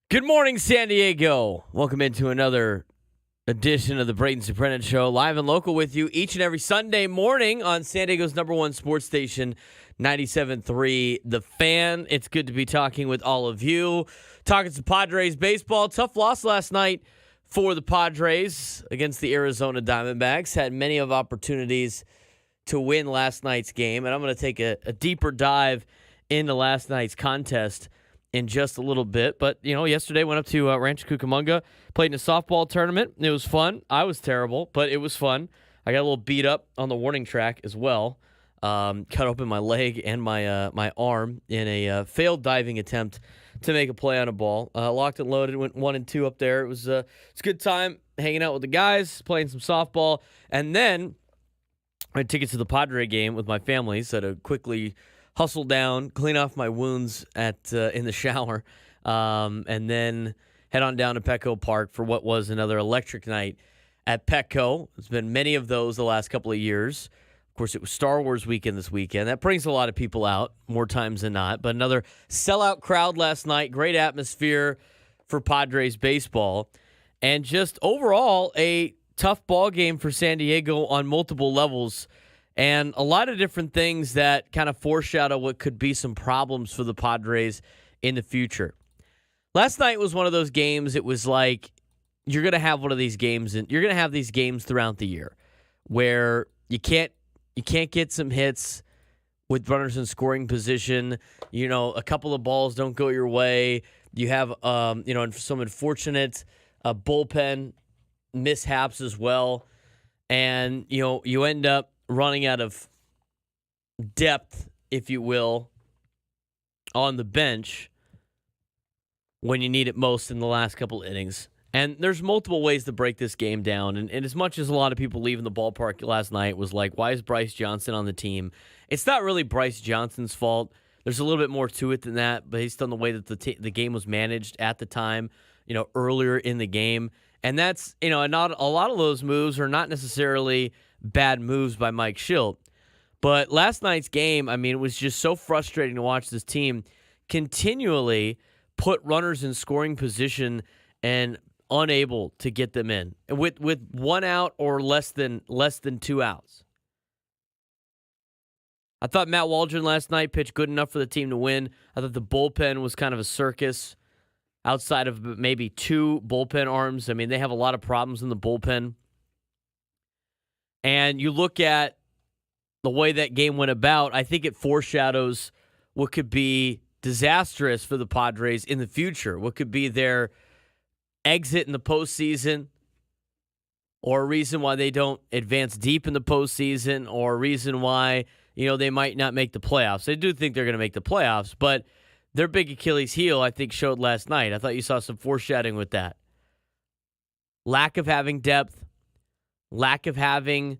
Good morning, San Diego. Welcome into another edition of the Braden Surprenant Show, live and local with you each and every Sunday morning on San Diego's number one sports station, 97.3 The Fan. It's good to be talking with all of you. Talking some Padres baseball. Tough loss last night for the Padres against the Arizona Diamondbacks. Had many of opportunities to win last night's game, and I'm going to take a deeper dive into last night's contest in just a little bit. But, yesterday went up to Rancho Cucamonga, played in a softball tournament. It was fun. I was terrible, but it was fun. I got a little beat up on the warning track as well. Cut open my leg and my arm in a failed diving attempt to make a play on a ball. Locked and loaded, went 1 and 2 up there. It was a good time hanging out with the guys, playing some softball. And then I had tickets to the Padre game with my family, so to quickly hustle down, clean off my wounds in the shower, and then head on down to Petco Park for what was another electric night at Petco. There's been many of those the last couple of years. Of course, it was Star Wars weekend this weekend. That brings a lot of people out, more times than not. But another sellout crowd last night. Great atmosphere for Padres baseball. And just overall, a tough ball game for San Diego on multiple levels. And a lot of different things that kind of foreshadow what could be some problems for the Padres in the future. Last night was one of those games. It was like you're going to have one of these games, and you're going to have these games throughout the year where you can't get some hits with runners in scoring position. A couple of balls don't go your way. You have some unfortunate bullpen mishaps as well, and you end up running out of depth, if you will, on the bench when you need it most in the last couple innings. And there's multiple ways to break this game down. And as much as a lot of people leaving the ballpark last night was like, why is Bryce Johnson on the team? It's not really Bryce Johnson's fault. There's a little bit more to it than that, based on the way that the game was managed at the time, earlier in the game. And that's, not a lot of those moves are not necessarily bad moves by Mike Schilt. But last night's game, it was just so frustrating to watch this team continually put runners in scoring position and unable to get them in with 1 out or less than 2 outs. I thought Matt Waldron last night pitched good enough for the team to win. I thought the bullpen was kind of a circus outside of maybe 2 bullpen arms. They have a lot of problems in the bullpen. And you look at the way that game went about, I think it foreshadows what could be disastrous for the Padres in the future, what could be their exit in the postseason, or a reason why they don't advance deep in the postseason, or a reason why, they might not make the playoffs. I do think they're going to make the playoffs, but their big Achilles heel, I think, showed last night. I thought you saw some foreshadowing with that. Lack of having depth, lack of having,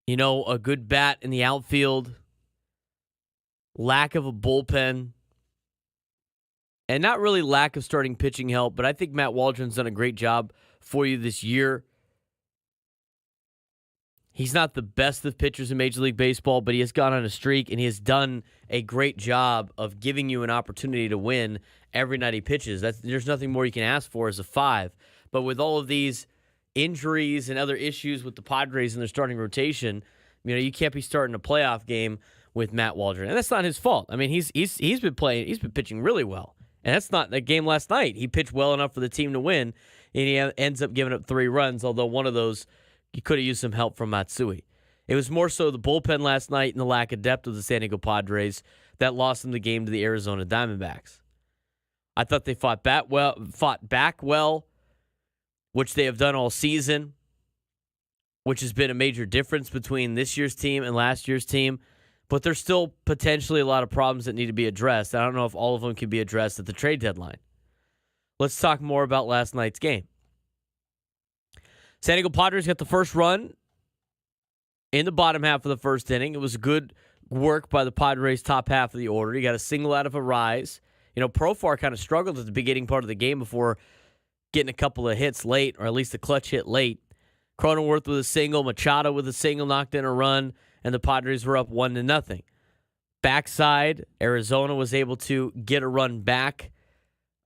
a good bat in the outfield, lack of a bullpen, and not really lack of starting pitching help, but I think Matt Waldron's done a great job for you this year. He's not the best of pitchers in Major League Baseball, but he has gone on a streak, and he has done a great job of giving you an opportunity to win every night he pitches. There's nothing more you can ask for as a 5. But with all of these injuries and other issues with the Padres in their starting rotation, you can't be starting a playoff game with Matt Waldron. And that's not his fault. He's been pitching really well. And that's not that game last night. He pitched well enough for the team to win, and he ends up giving up 3 runs, although one of those you could have used some help from Matsui. It was more so the bullpen last night and the lack of depth of the San Diego Padres that lost them the game to the Arizona Diamondbacks. I thought they fought back well, which they have done all season, which has been a major difference between this year's team and last year's team. But there's still potentially a lot of problems that need to be addressed. I don't know if all of them can be addressed at the trade deadline. Let's talk more about last night's game. San Diego Padres got the first run in the bottom half of the first inning. It was good work by the Padres' top half of the order. You got a single out of a rise. Profar kind of struggled at the beginning part of the game before getting a couple of hits late, or at least a clutch hit late. Cronenworth with a single, Machado with a single, knocked in a run, and the Padres were up 1-0. Backside, Arizona was able to get a run back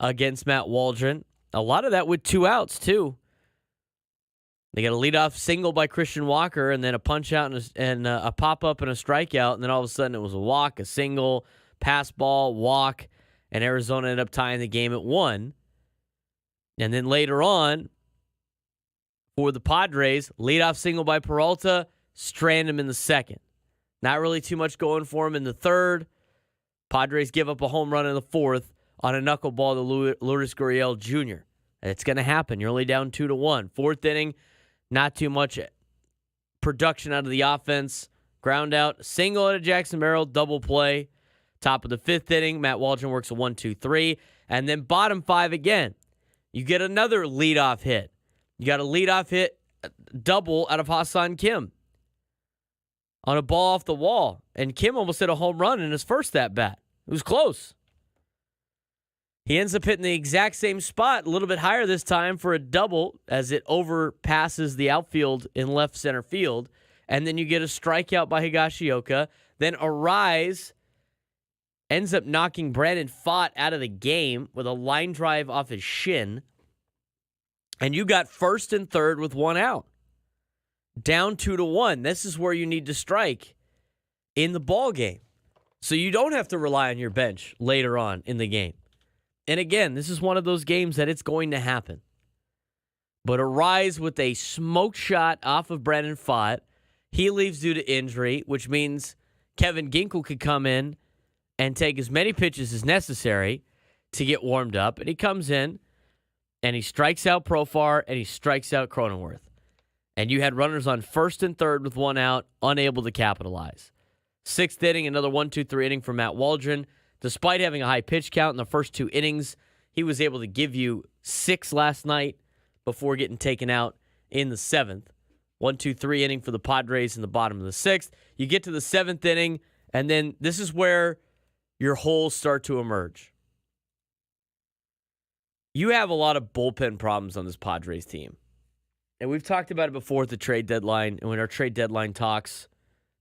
against Matt Waldron. A lot of that with 2 outs, too. They got a leadoff single by Christian Walker and then a punch out and a pop-up and a strikeout. And then all of a sudden it was a walk, a single, pass ball, walk, and Arizona ended up tying the game at 1. And then later on, for the Padres, leadoff single by Peralta, strand him in the 2nd. Not really too much going for him in the 3rd. Padres give up a home run in the 4th on a knuckleball to Lourdes Gurriel Jr. It's going to happen. You're only down 2-1. 4th inning, not too much production out of the offense. Ground out, single out of Jackson Merrill, double play. Top of the 5th inning, Matt Waldron works a 1-2-3. And then bottom 5 again. You get another leadoff hit. You got a leadoff hit double out of Hassan Kim on a ball off the wall. And Kim almost hit a home run in his first at-bat. It was close. He ends up hitting the exact same spot, a little bit higher this time for a double as it overpasses the outfield in left center field. And then you get a strikeout by Higashioka. Then Arise ends up knocking Brandon Pfaadt out of the game with a line drive off his shin. And you got 1st and 3rd with 1 out. Down 2-1. This is where you need to strike in the ball game. So you don't have to rely on your bench later on in the game. And again, this is one of those games that it's going to happen. But Arise with a smoke shot off of Brandon Pfaadt. He leaves due to injury, which means Kevin Ginkel could come in and take as many pitches as necessary to get warmed up. And he comes in and he strikes out Profar and he strikes out Cronenworth. And you had runners on 1st and 3rd with 1 out, unable to capitalize. 6th inning, another 1-2-3 inning for Matt Waldron. Despite having a high pitch count in the first 2 innings, he was able to give you 6 last night before getting taken out in the 7th. 1-2-3 inning for the Padres in the bottom of the 6th. You get to the 7th inning, and then this is where your holes start to emerge. You have a lot of bullpen problems on this Padres team. And we've talked about it before at the trade deadline, and when our trade deadline talks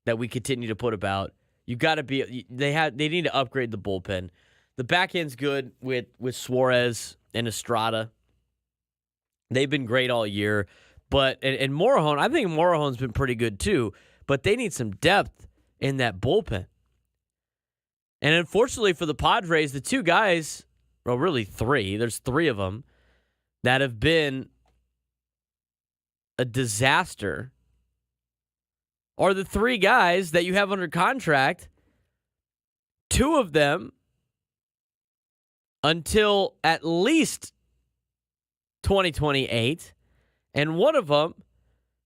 that we continue to put about. You got to be. They need to upgrade the bullpen. The back end's good with Suarez and Estrada. They've been great all year, but and Morejon. I think Morejon's been pretty good too. But they need some depth in that bullpen. And unfortunately for the Padres, the 2 guys, well, really 3. There's 3 of them that have been a disaster. Are the 3 guys that you have under contract, 2 of them until at least 2028, and 1 of them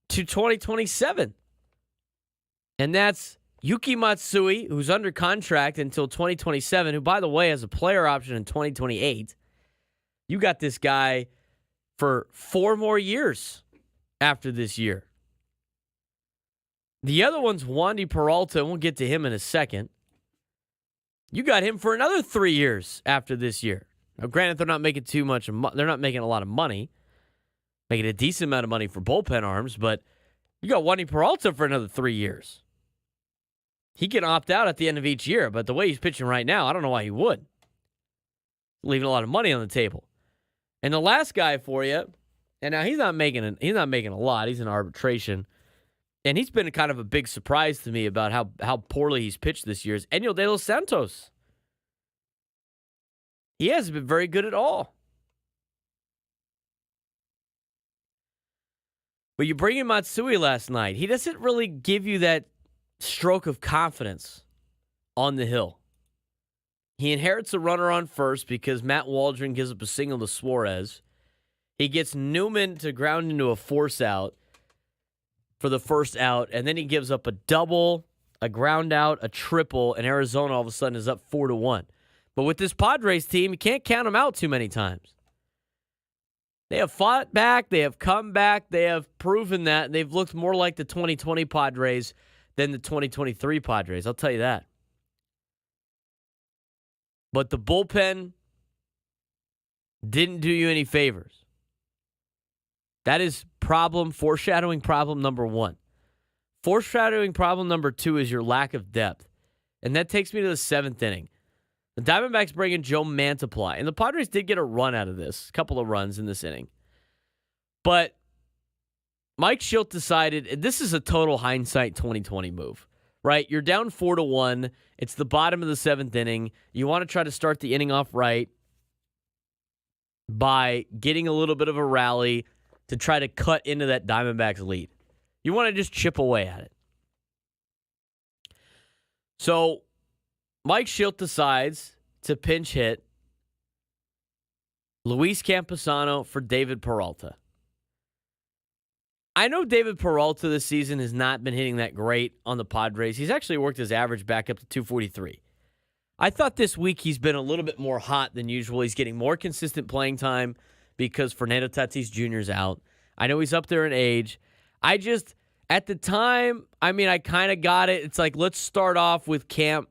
to 2027. And that's Yuki Matsui, who's under contract until 2027, who, by the way, has a player option in 2028. You got this guy for 4 more years after this year. The other one's Wandy Peralta, and we'll get to him in a second. You got him for another 3 years after this year. Now, granted, they're not making they're not making a lot of money, making a decent amount of money for bullpen arms, but you got Wandy Peralta for another 3 years. He can opt out at the end of each year, but the way he's pitching right now, I don't know why he would. Leaving a lot of money on the table. And the last guy for you, and now he's not making a lot. He's in arbitration. And he's been kind of a big surprise to me about how poorly he's pitched this year is Enyo De Los Santos. He hasn't been very good at all. But you bring in Matsui last night. He doesn't really give you that stroke of confidence on the hill. He inherits a runner on first because Matt Waldron gives up a single to Suarez. He gets Newman to ground into a force out for the first out, and then he gives up a double, a ground out, a triple, and Arizona all of a sudden is up 4-1. But with this Padres team, you can't count them out too many times. They have fought back, they have come back, they have proven that, and they've looked more like the 2020 Padres than the 2023 Padres, I'll tell you that. But the bullpen didn't do you any favors. That is foreshadowing problem number 1. Foreshadowing problem number 2 is your lack of depth. And that takes me to the 7th inning. The Diamondbacks bring in Joe Mantiply, and the Padres did get a run out of this, a couple of runs in this inning. But Mike Shildt decided, this is a total hindsight 2020 move, right? You're down 4-1. It's the bottom of the seventh inning. You want to try to start the inning off right by getting a little bit of a rally to try to cut into that Diamondbacks lead. You want to just chip away at it. So Mike Shildt decides to pinch hit Luis Campusano for David Peralta. I know David Peralta this season has not been hitting that great on the Padres. He's actually worked his average back up to 243. I thought this week he's been a little bit more hot than usual. He's getting more consistent playing time because Fernando Tatis Jr. is out. I know he's up there in age. At the time, I kind of got it. It's like, let's start off with Camp,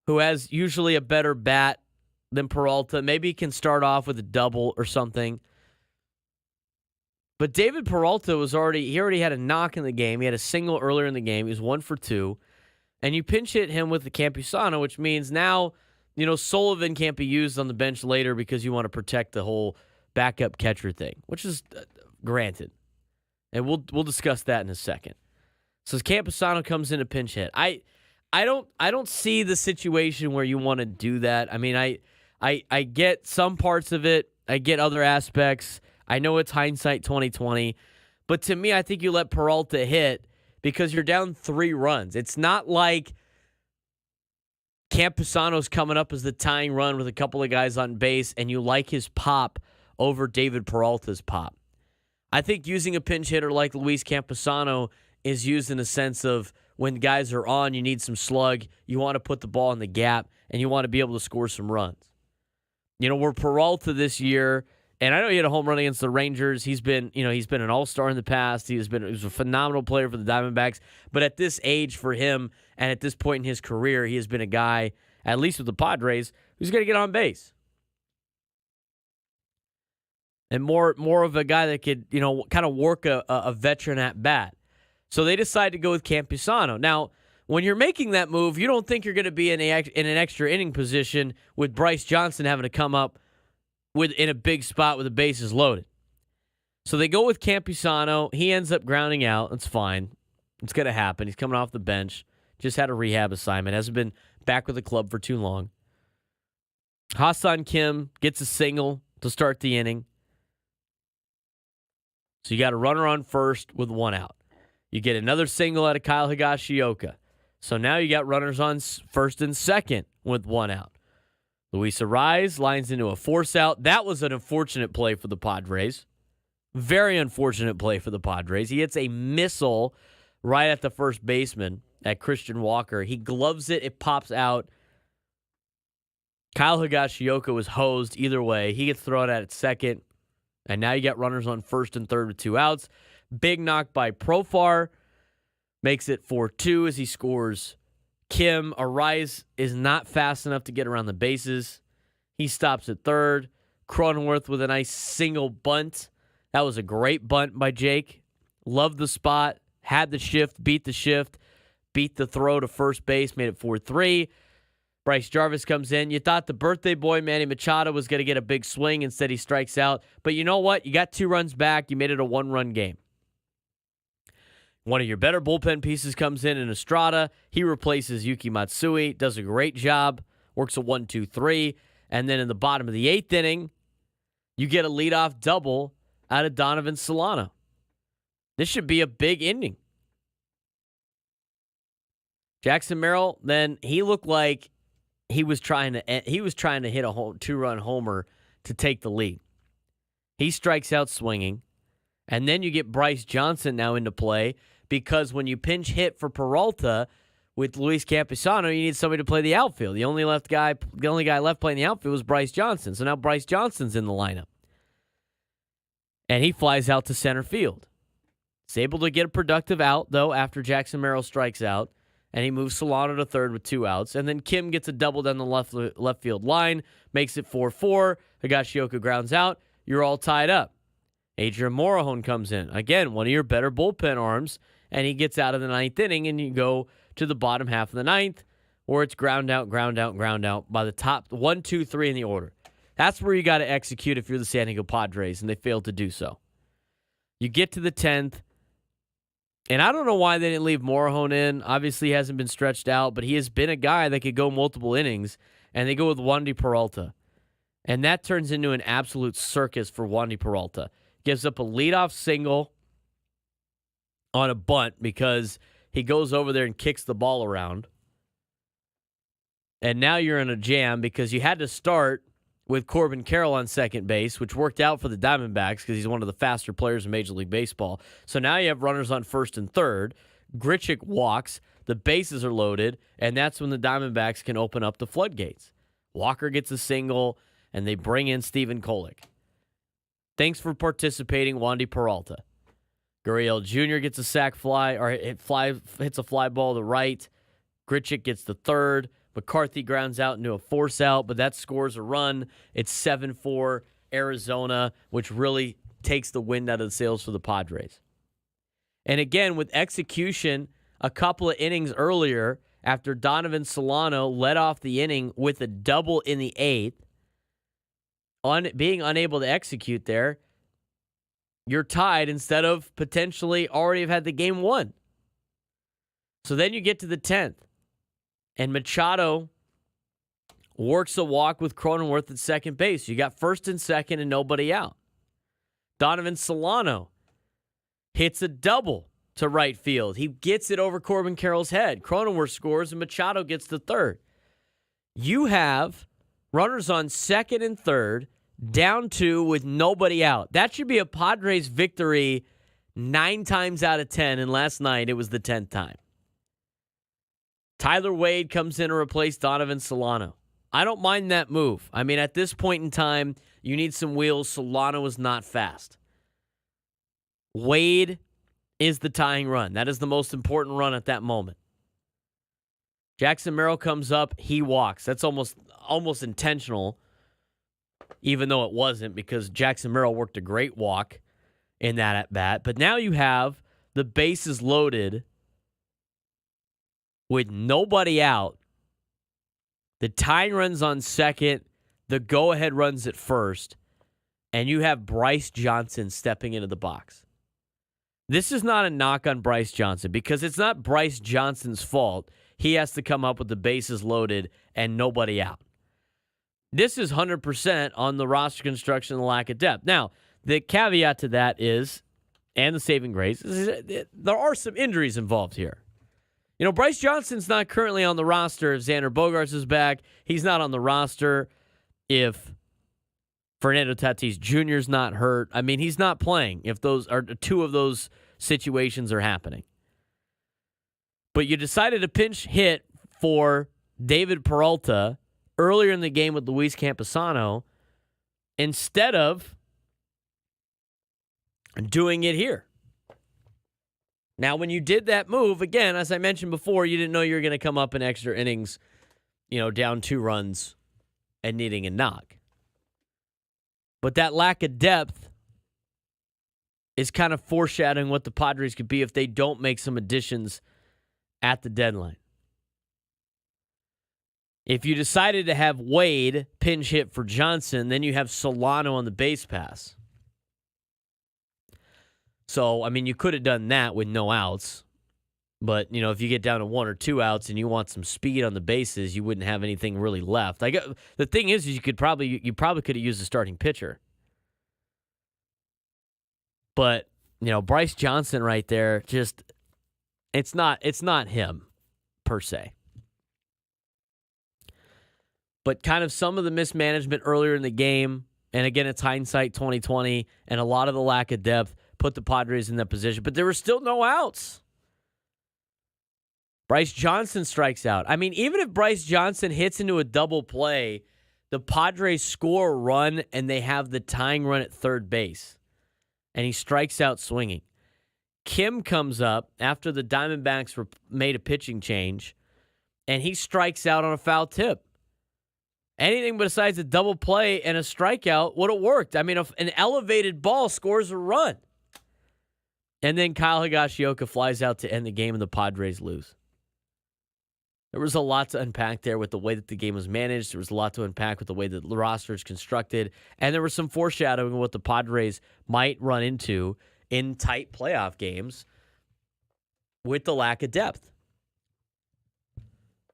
who has usually a better bat than Peralta. Maybe he can start off with a double or something. But David Peralta he already had a knock in the game. He had a single earlier in the game. He was 1 for 2. And you pinch hit him with the Campusano, which means now, Sullivan can't be used on the bench later because you want to protect the whole backup catcher thing, which is granted. And we'll discuss that in a second. So Campusano comes in a pinch hit. I don't see the situation where you want to do that. I get some parts of it. I get other aspects. I know it's hindsight 2020, but to me, I think you let Peralta hit because you're down 3 runs. It's not like Campusano's coming up as the tying run with a couple of guys on base, and you like his pop over David Peralta's pop. I think using a pinch hitter like Luis Campusano is used in a sense of when guys are on, you need some slug, you want to put the ball in the gap, and you want to be able to score some runs. Where Peralta this year, and I know he had a home run against the Rangers. He's been an all-star in the past. He was a phenomenal player for the Diamondbacks. But at this age for him and at this point in his career, he has been a guy, at least with the Padres, who's going to get on base. And more of a guy that could, kind of work a veteran at bat. So they decided to go with Campusano. Now, when you're making that move, you don't think you're going to be in an extra inning position with Bryce Johnson having to come up in a big spot with the bases loaded. So they go with Campusano. He ends up grounding out. That's fine. It's going to happen. He's coming off the bench. Just had a rehab assignment. Hasn't been back with the club for too long. Ha-Seong Kim gets a single to start the inning. So you got a runner on first with 1 out. You get another single out of Kyle Higashioka. So now you got runners on first and second with 1 out. Luis Arraez lines into a force out. That was an unfortunate play for the Padres. Very unfortunate play for the Padres. He hits a missile right at the first baseman, at Christian Walker. He gloves it. It pops out. Kyle Higashioka was hosed either way. He gets thrown at second. And now you got runners on first and third with 2 outs. Big knock by Profar. Makes it 4-2 as he scores. Kim. Arraez is not fast enough to get around the bases. He stops at third. Cronenworth with a nice single bunt. That was a great bunt by Jake. Loved the spot. Had the shift. Beat the throw to first base. Made it 4-3. Bryce Jarvis comes in. You thought the birthday boy, Manny Machado, was going to get a big swing. Instead, he strikes out. But you know what? You got 2 runs back. You made it a 1-run game. One of your better bullpen pieces comes in Estrada. He replaces Yuki Matsui. Does a great job. Works a 1-2-3. And then in the bottom of the 8th inning, you get a leadoff double out of Donovan Solano. This should be a big inning. Jackson Merrill, then he looked like he was trying to hit a 2-run homer to take the lead. He strikes out swinging. And then you get Bryce Johnson now into play because when you pinch hit for Peralta with Luis Campusano, you need somebody to play the outfield. The only guy left playing the outfield was Bryce Johnson. So now Bryce Johnson's in the lineup. And he flies out to center field. He's able to get a productive out, though, after Jackson Merrill strikes out. And he moves Solano to third with 2 outs. And then Kim gets a double down the left field line, makes it 4-4. Higashioka grounds out. You're all tied up. Adrian Morejon comes in. Again, one of your better bullpen arms, and he gets out of the 9th inning, and you go to the bottom half of the 9th or it's ground out by the top 1, 2, 3 in the order. That's where you got to execute if you're the San Diego Padres, and they failed to do so. You get to the 10th, and I don't know why they didn't leave Morahone in. Obviously, he hasn't been stretched out, but he has been a guy that could go multiple innings, and they go with Wandy Peralta. And that turns into an absolute circus for Wandy Peralta. Gives up a leadoff single on a bunt because he goes over there and kicks the ball around. And now you're in a jam because you had to start with Corbin Carroll on second base, which worked out for the Diamondbacks because he's one of the faster players in Major League Baseball. So now you have runners on first and third. Grichuk walks, the bases are loaded, and that's when the Diamondbacks can open up the floodgates. Walker gets a single, and they bring in Stephen Kolek. Thanks for participating, Wandy Peralta. Gurriel Jr. gets a sac fly, or hits a fly ball to right. Grichuk gets the third. McCarthy grounds out into a force out, but that scores a run. It's 7-4 Arizona, which really takes the wind out of the sails for the Padres. And again, with execution, a couple of innings earlier, after Donovan Solano led off the inning with a double in the 8th, being unable to execute there, you're tied instead of potentially already have had the game won. So then you get to the 10th. And Machado works a walk with Cronenworth at second base. You got first and second and nobody out. Donovan Solano hits a double to right field. He gets it over Corbin Carroll's head. Cronenworth scores and Machado gets the third. You have runners on second and third, down 2 with nobody out. That should be a Padres victory 9 times out of 10, and last night it was the 10th time. Tyler Wade comes in to replace Donovan Solano. I don't mind that move. I mean, at this point in time, you need some wheels. Solano is not fast. Wade is the tying run. That is the most important run at that moment. Jackson Merrill comes up. He walks. That's almost intentional, even though it wasn't, because Jackson Merrill worked a great walk in that at-bat. But now you have the bases loaded with nobody out. The tying runs on second, the go-ahead runs at first, and you have Bryce Johnson stepping into the box. This is not a knock on Bryce Johnson because it's not Bryce Johnson's fault. He has to come up with the bases loaded and nobody out. This is 100% on the roster construction and the lack of depth. Now, the caveat to that is, and the saving grace, is there are some injuries involved here. You know, Bryce Johnson's not currently on the roster if Xander Bogaerts is back. He's not on the roster if Fernando Tatis Jr. is not hurt. I mean, he's not playing if those are 2 of those situations are happening. But you decided to pinch hit for David Peralta earlier in the game with Luis Camposano instead of doing it here. Now, when you did that move, again, as I mentioned before, you didn't know you were going to come up in extra innings, down 2 runs and needing a knock. But that lack of depth is kind of foreshadowing what the Padres could be if they don't make some additions at the deadline. If you decided to have Wade pinch hit for Johnson, then you have Solano on the base pass. So, I mean, you could have done that with no outs. But, if you get down to 1 or 2 outs and you want some speed on the bases, you wouldn't have anything really left. The thing is you probably could have used a starting pitcher. But, Bryce Johnson right there, just it's not him per se. But kind of some of the mismanagement earlier in the game, and again, it's hindsight 2020, and a lot of the lack of depth put the Padres in that position. But there were still no outs. Bryce Johnson strikes out. I mean, even if Bryce Johnson hits into a double play, the Padres score a run, and they have the tying run at third base. And he strikes out swinging. Kim comes up after the Diamondbacks made a pitching change, and he strikes out on a foul tip. Anything besides a double play and a strikeout would have worked. I mean, if an elevated ball scores a run. And then Kyle Higashioka flies out to end the game, and the Padres lose. There was a lot to unpack there with the way that the game was managed. There was a lot to unpack with the way that the roster is constructed. And there was some foreshadowing of what the Padres might run into in tight playoff games with the lack of depth.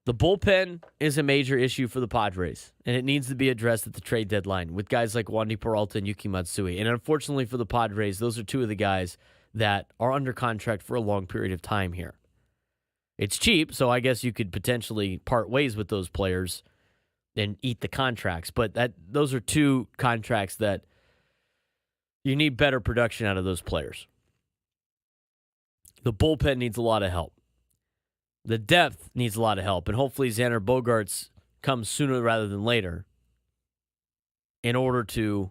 The bullpen is a major issue for the Padres, and it needs to be addressed at the trade deadline with guys like Wandy Peralta and Yuki Matsui. And unfortunately for the Padres, those are two of the guys that are under contract for a long period of time here. It's cheap, so I guess you could potentially part ways with those players and eat the contracts. But those are two contracts that you need better production out of those players. The bullpen needs a lot of help. The depth needs a lot of help, and hopefully Xander Bogaerts comes sooner rather than later in order to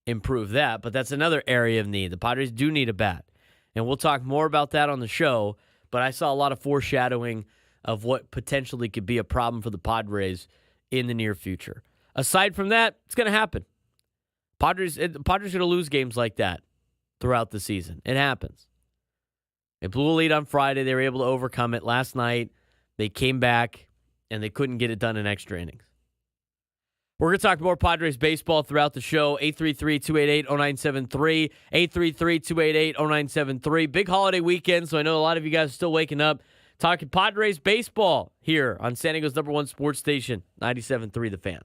improve that. But that's another area of need. The Padres do need a bat, and we'll talk more about that on the show. But I saw a lot of foreshadowing of what potentially could be a problem for the Padres in the near future. Aside from that, it's going to happen. Padres are going to lose games like that throughout the season. It happens. They blew a lead on Friday. They were able to overcome it. Last night, they came back, and they couldn't get it done in extra innings. We're going to talk more Padres baseball throughout the show. 833-288-0973. 833-288-0973. Big holiday weekend, so I know a lot of you guys are still waking up talking Padres baseball here on San Diego's #1 sports station, 97.3 The Fan.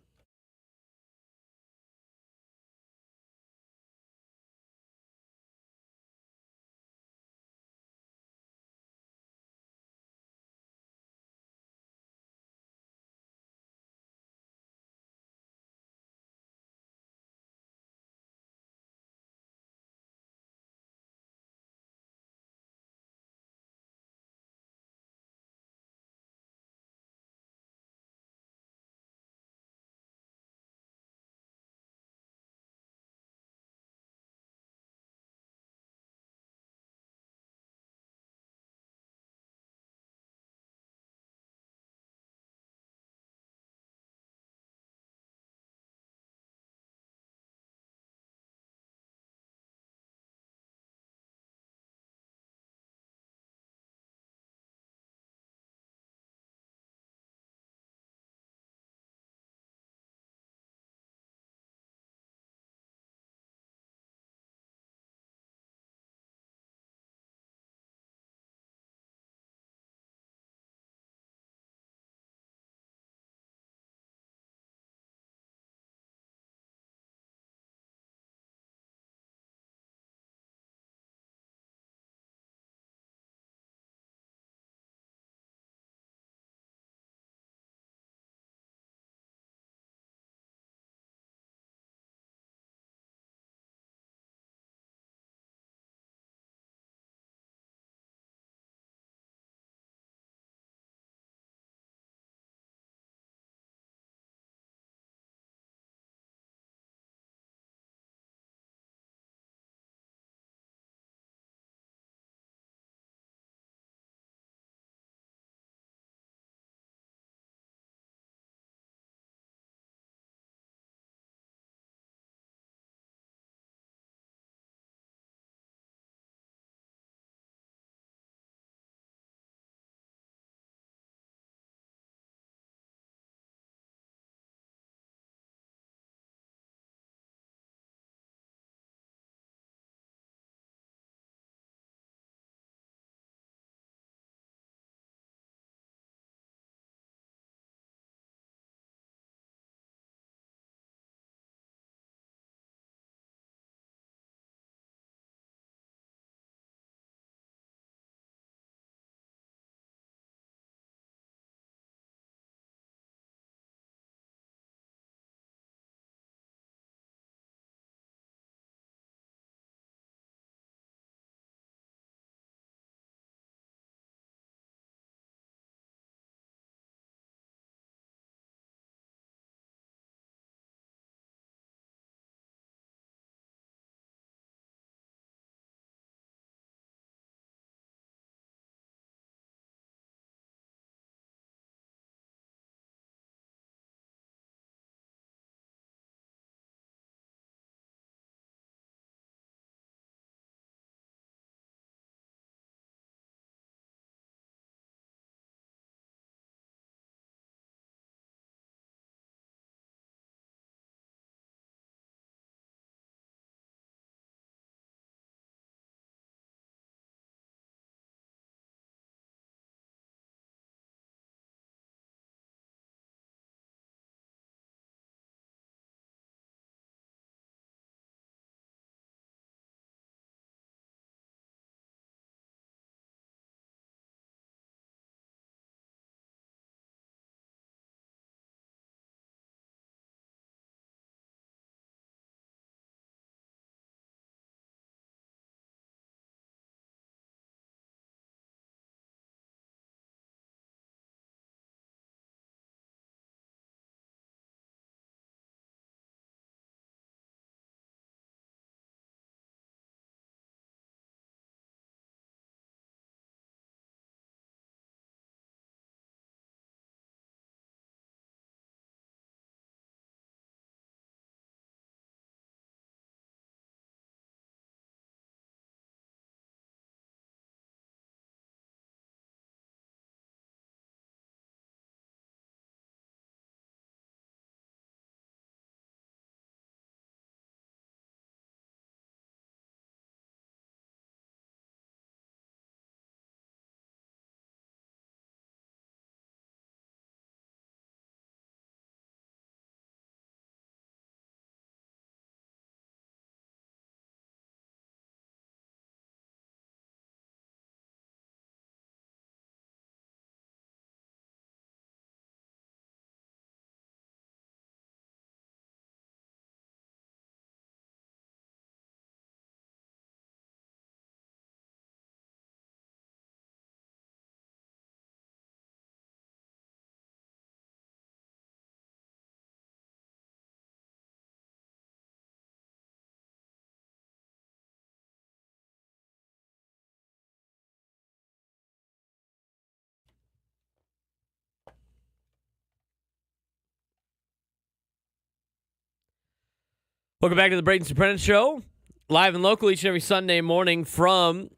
Welcome back to the Braden Surprenant Show. Live and local each and every Sunday morning from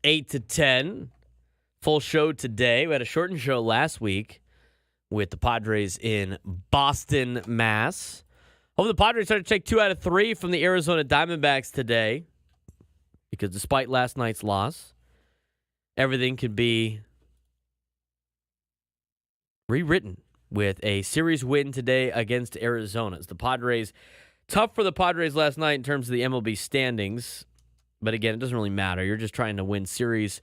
8 to 10. Full show today. We had a shortened show last week with the Padres in Boston, Mass. Hope the Padres start to take 2 out of 3 from the Arizona Diamondbacks today. Because despite last night's loss, everything could be rewritten with a series win today against Arizona. It's the Padres. Tough for the Padres last night in terms of the MLB standings. But again, it doesn't really matter. You're just trying to win series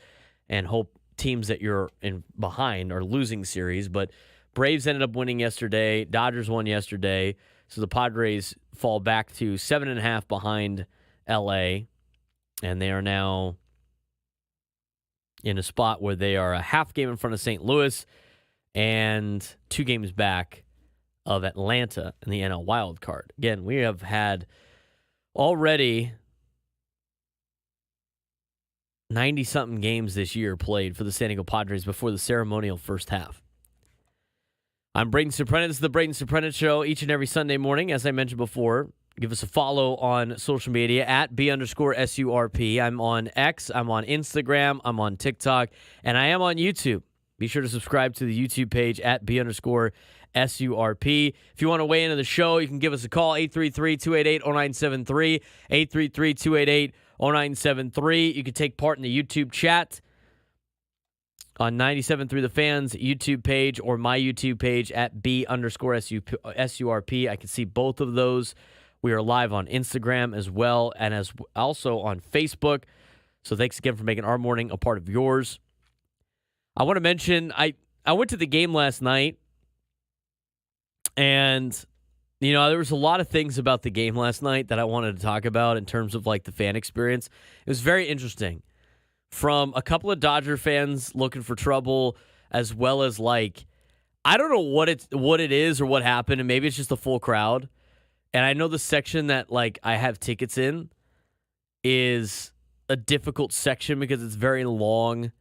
and hope teams that you're in behind are losing series. But Braves ended up winning yesterday. Dodgers won yesterday. So the Padres fall back to 7.5 behind LA. And they are now in a spot where they are a half game in front of St. Louis and 2 games back of Atlanta in the NL wild card. Again, we have had already 90-something games this year played for the San Diego Padres before the ceremonial first half. I'm Braden Surprenant. This is the Braden Surprenant Show each and every Sunday morning. As I mentioned before, give us a follow on social media at @B_SURP. I'm on X, I'm on Instagram, I'm on TikTok, and I am on YouTube. Be sure to subscribe to the YouTube page at @B_SURP. If you want to weigh into the show, you can give us a call, 833-288-0973, 833-288-0973. You can take part in the YouTube chat on 97.3 The Fans YouTube page or my YouTube page at B_SURP. I can see both of those. We are live on Instagram as well and as also on Facebook. So thanks again for making our morning a part of yours. I want to mention, I went to the game last night, and, you know, there was a lot of things about the game last night that I wanted to talk about in terms of, like, the fan experience. It was very interesting. From a couple of Dodger fans looking for trouble, as well as, like, I don't know what it is or what happened, and maybe it's just a full crowd. And I know the section that, like, I have tickets in is a difficult section because it's very long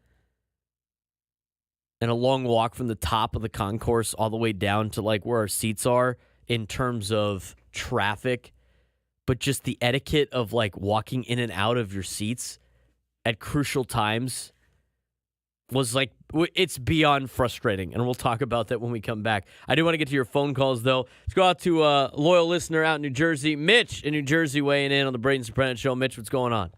and a long walk from the top of the concourse all the way down to, like, where our seats are in terms of traffic. But just the etiquette of, like, walking in and out of your seats at crucial times was, like, it's beyond frustrating. And we'll talk about that when we come back. I do want to get to your phone calls, though. Let's go out to a loyal listener out in New Jersey. Mitch in New Jersey weighing in on the Braden Surprenant Show. Mitch, what's going on?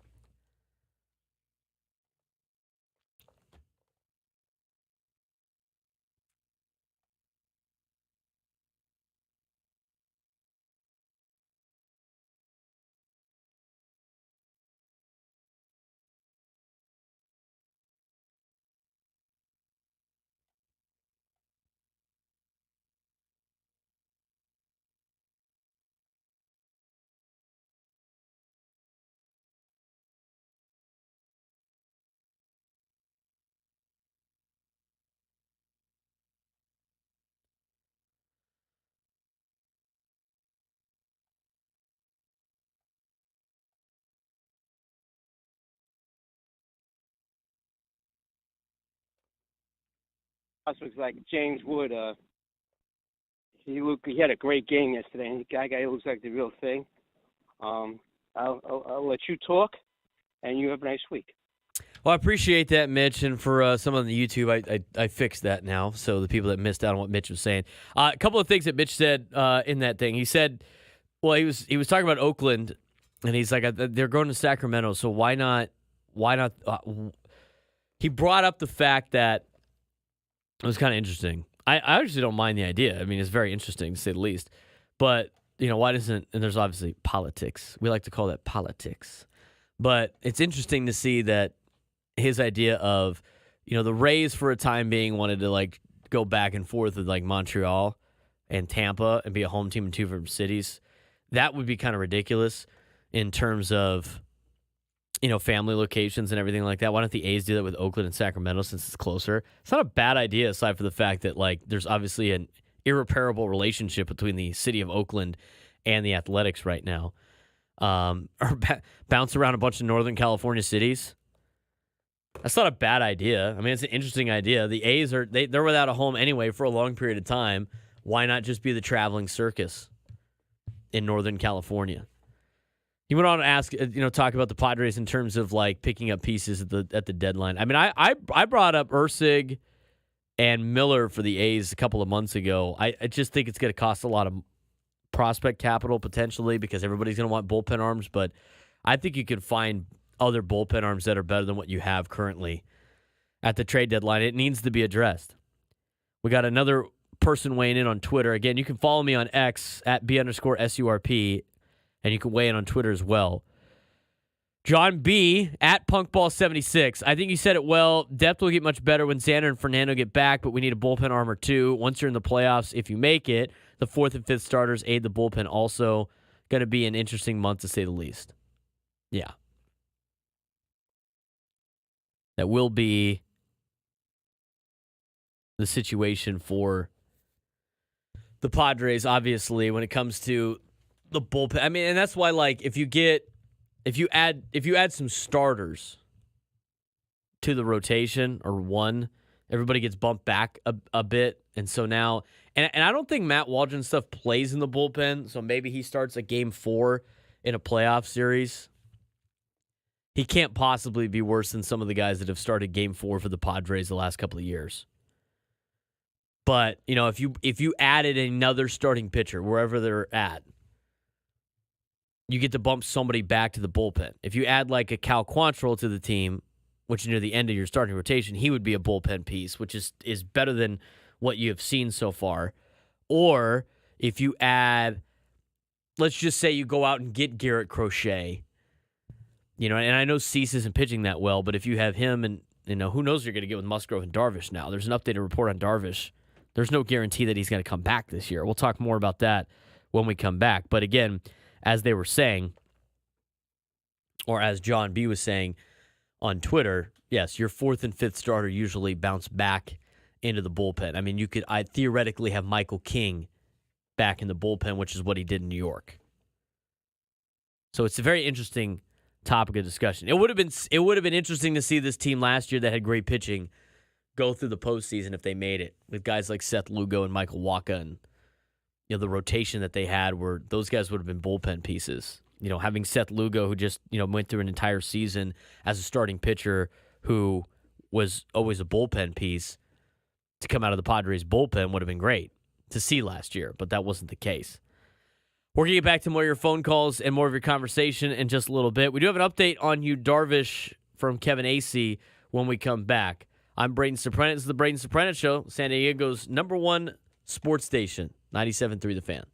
Prospects like James Wood, he had a great game yesterday. And that guy looks like the real thing. I'll let you talk, and you have a nice week. Well, I appreciate that, Mitch, and for some on the YouTube, I fixed that now, so the people that missed out on what Mitch was saying. A couple of things that Mitch said in that thing. He said, well, he was talking about Oakland, and he's like, they're going to Sacramento, so why not? He brought up the fact that it was kind of interesting. I actually don't mind the idea. I mean, it's very interesting, to say the least. But, you know, why doesn't, and there's obviously politics. We like to call that politics. But it's interesting to see that his idea of, you know, the Rays for a time being wanted to, like, go back and forth with, like, Montreal and Tampa and be a home team in 2 different cities. That would be kind of ridiculous in terms of, you know, family locations and everything like that. Why don't the A's do that with Oakland and Sacramento since it's closer? It's not a bad idea, aside from the fact that, like, there's obviously an irreparable relationship between the city of Oakland and the Athletics right now. Or bounce around a bunch of Northern California cities. That's not a bad idea. I mean, it's an interesting idea. The A's they're without a home anyway for a long period of time. Why not just be the traveling circus in Northern California? He went on to ask, talk about the Padres in terms of like picking up pieces at the deadline. I mean, I brought up Ursig and Miller for the A's a couple of months ago. I just think it's going to cost a lot of prospect capital potentially because everybody's going to want bullpen arms, but I think you can find other bullpen arms that are better than what you have currently at the trade deadline. It needs to be addressed. We got another person weighing in on Twitter. Again, you can follow me on X at B_SURP, and you can weigh in on Twitter as well. John B. at Punkball76. I think you said it well. Depth will get much better when Xander and Fernando get back, but we need a bullpen arm or two. Once you're in the playoffs, if you make it, the fourth and fifth starters aid the bullpen also. Going to be an interesting month, to say the least. Yeah. That will be the situation for the Padres, obviously, when it comes to the bullpen. I mean, and that's why, like, if you add some starters to the rotation or one, everybody gets bumped back a bit. And so now, and I don't think Matt Waldron's stuff plays in the bullpen, so maybe he starts a game 4 in a playoff series. He can't possibly be worse than some of the guys that have started game 4 for the Padres the last couple of years. But, if you added another starting pitcher wherever they're at, you get to bump somebody back to the bullpen. If you add like a Cal Quantrill to the team, which is near the end of your starting rotation, he would be a bullpen piece, which is better than what you have seen so far. Or if you add, let's just say you go out and get Garrett Crochet, and I know Cease isn't pitching that well, but if you have him and, who knows what you're going to get with Musgrove and Darvish now. There's an updated report on Darvish. There's no guarantee that he's going to come back this year. We'll talk more about that when we come back. But again, as they were saying, or as John B. was saying on Twitter, yes, your fourth and fifth starter usually bounce back into the bullpen. I mean, I theoretically have Michael King back in the bullpen, which is what he did in New York. So it's a very interesting topic of discussion. It would have been interesting to see this team last year that had great pitching go through the postseason if they made it, with guys like Seth Lugo and Michael Wacha and the rotation that they had, where those guys would have been bullpen pieces. Having Seth Lugo, who just, went through an entire season as a starting pitcher who was always a bullpen piece, to come out of the Padres bullpen would have been great to see last year, but that wasn't the case. We're going to get back to more of your phone calls and more of your conversation in just a little bit. We do have an update on Yu Darvish from Kevin Acee when we come back. I'm Braden Surprenant. This is the Braden Surprenant Show, San Diego's #1 sports station, 97.3 The Fan.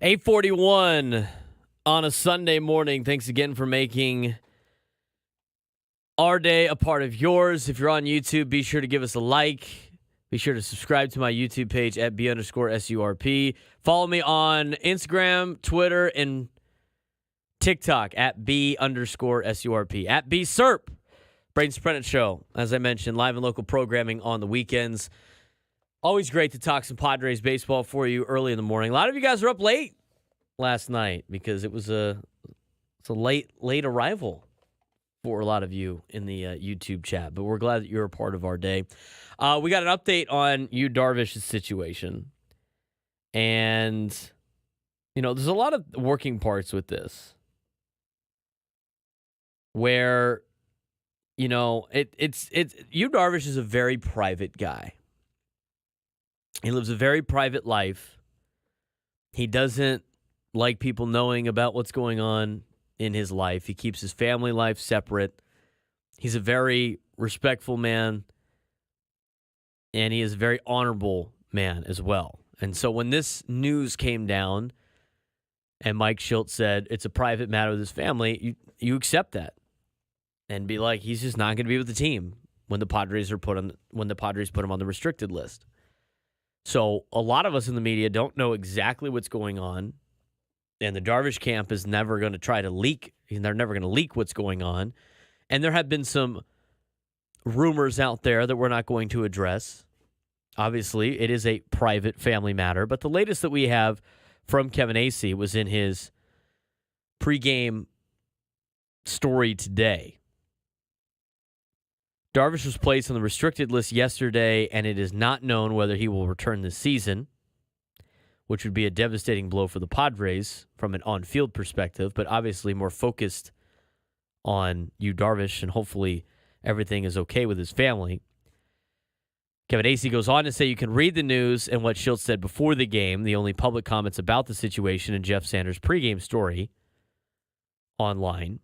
8:41 on a Sunday morning. Thanks again for making our day a part of yours. If you're on YouTube, be sure to give us a like. Be sure to subscribe to my YouTube page at B_SURP. Follow me on Instagram, Twitter, and TikTok at B_SURP. At BSURP. Braden Surprenant Show, as I mentioned, live and local programming on the weekends. Always great to talk some Padres baseball for you early in the morning. A lot of you guys were up late last night because it was a late arrival for a lot of you in the YouTube chat. But we're glad that you're a part of our day. We got an update on Yu Darvish's situation. And, there's a lot of working parts with this where, Yu Darvish is a very private guy. He lives a very private life. He doesn't like people knowing about what's going on in his life. He keeps his family life separate. He's a very respectful man, and he is a very honorable man as well. And so when this news came down and Mike Shildt said it's a private matter with his family, you accept that and be like, he's just not going to be with the team when the Padres put him on the restricted list. So a lot of us in the media don't know exactly what's going on, and the Darvish camp is never going to try to leak. They're never going to leak what's going on. And there have been some rumors out there that we're not going to address. Obviously, it is a private family matter, but the latest that we have from Kevin Acee was in his pregame story today. Darvish was placed on the restricted list yesterday, and it is not known whether he will return this season, which would be a devastating blow for the Padres from an on-field perspective, but obviously more focused on Yu Darvish, and hopefully everything is okay with his family. Kevin Acee goes on to say you can read the news and what Shildt said before the game, the only public comments about the situation in Jeff Sanders' pregame story online.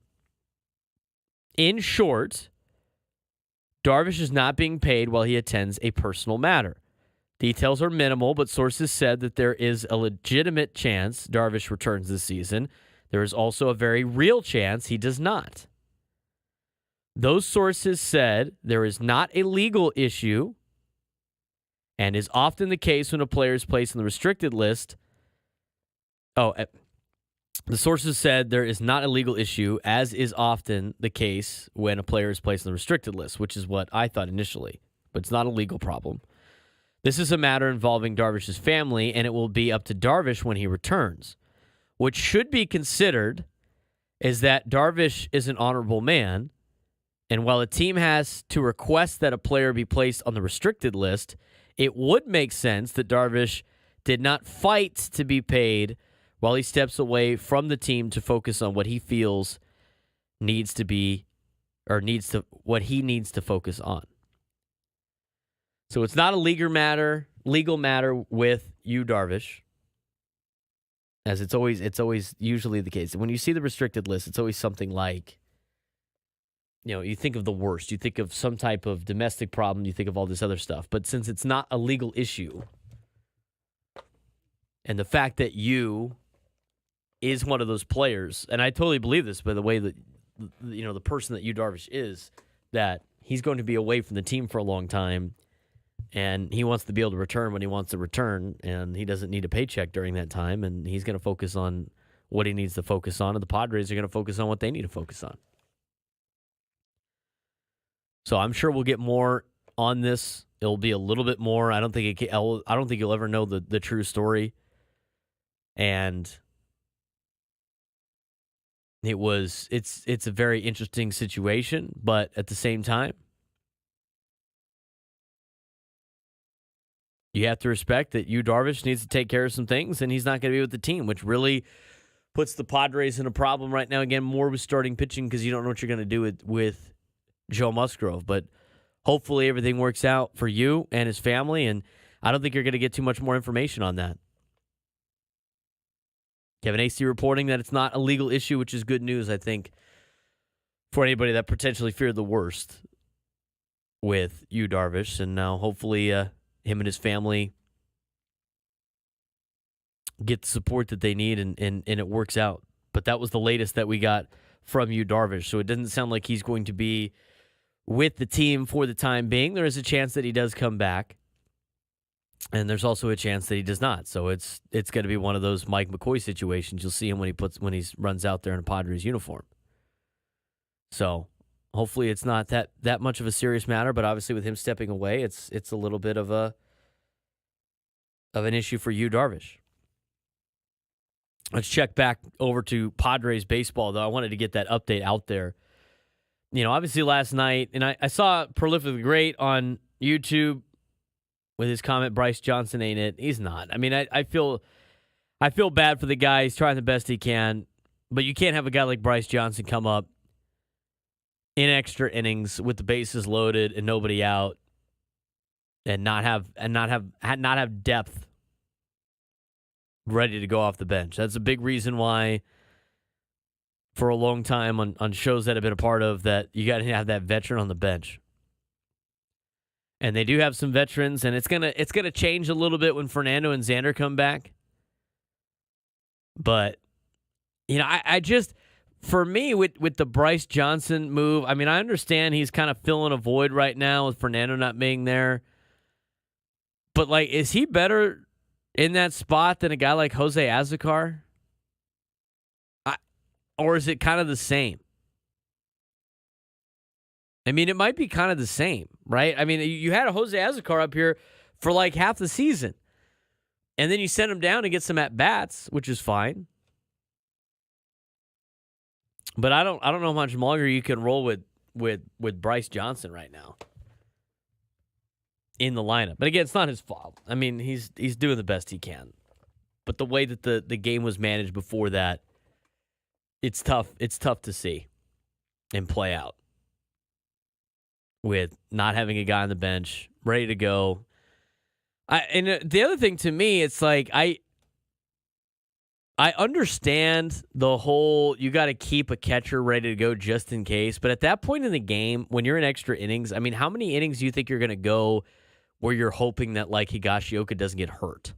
In short, Darvish is not being paid while he attends a personal matter. Details are minimal, but sources said that there is a legitimate chance Darvish returns this season. There is also a very real chance he does not. Those sources said there is not a legal issue, and is often the case when a player is placed on the restricted list. The sources said there is not a legal issue, as is often the case when a player is placed on the restricted list, which is what I thought initially. But it's not a legal problem. This is a matter involving Darvish's family, and it will be up to Darvish when he returns. What should be considered is that Darvish is an honorable man, and while a team has to request that a player be placed on the restricted list, it would make sense that Darvish did not fight to be paid while he steps away from the team to focus on what he feels what he needs to focus on. So it's not a legal matter with Yu Darvish, as it's always usually the case. When you see the restricted list, it's always something like, you think of the worst. You think of some type of domestic problem. You think of all this other stuff. But since it's not a legal issue, and the fact that Yu is one of those players, and I totally believe this by the way that, the person that Yu Darvish is, that he's going to be away from the team for a long time, and he wants to be able to return when he wants to return, and he doesn't need a paycheck during that time, and he's going to focus on what he needs to focus on, and the Padres are going to focus on what they need to focus on. So I'm sure we'll get more on this. It'll be a little bit more. I don't think you'll ever know the true story. And it's a very interesting situation, but at the same time, you have to respect that Yu Darvish needs to take care of some things, and he's not going to be with the team, which really puts the Padres in a problem right now. Again, more with starting pitching because you don't know what you're going to do with Joe Musgrove. But hopefully everything works out for Yu and his family, and I don't think you're going to get too much more information on that. Kevin Acee reporting that it's not a legal issue, which is good news, I think, for anybody that potentially feared the worst with Yu Darvish. And now hopefully him and his family get the support that they need, and it works out. But that was the latest that we got from you, Darvish. So it doesn't sound like he's going to be with the team for the time being. There is a chance that he does come back, and there's also a chance that he does not. So it's going to be one of those Mike McCoy situations. You'll see him when he runs out there in a Padres uniform. So hopefully it's not that much of a serious matter. But obviously with him stepping away, it's a little bit of an issue for you, Darvish. Let's check back over to Padres baseball, though. I wanted to get that update out there. Obviously last night, and I saw Prolifically Great on YouTube with his comment, Bryce Johnson ain't it. He's not. I mean, I feel bad for the guy. He's trying the best he can, but you can't have a guy like Bryce Johnson come up in extra innings with the bases loaded and nobody out and not have depth ready to go off the bench. That's a big reason why for a long time on shows that I've been a part of that you got to have that veteran on the bench. And they do have some veterans, and it's gonna change a little bit when Fernando and Xander come back. But I just, for me, with the Bryce Johnson move, I mean, I understand he's kind of filling a void right now with Fernando not being there. But is he better in that spot than a guy like Jose Azocar? Or is it kind of the same? I mean, it might be kind of the same, right? I mean, you had a Jose Azocar up here for half the season. And then you send him down to get some at-bats, which is fine. But I don't know how much longer you can roll with Bryce Johnson right now in the lineup. But again, it's not his fault. I mean, he's doing the best he can. But the way that the game was managed before that, it's tough to see and play out with not having a guy on the bench ready to go. And the other thing to me, it's I understand the whole you got to keep a catcher ready to go just in case. But at that point in the game, when you're in extra innings, I mean, how many innings do you think you're going to go where you're hoping that Higashioka doesn't get hurt?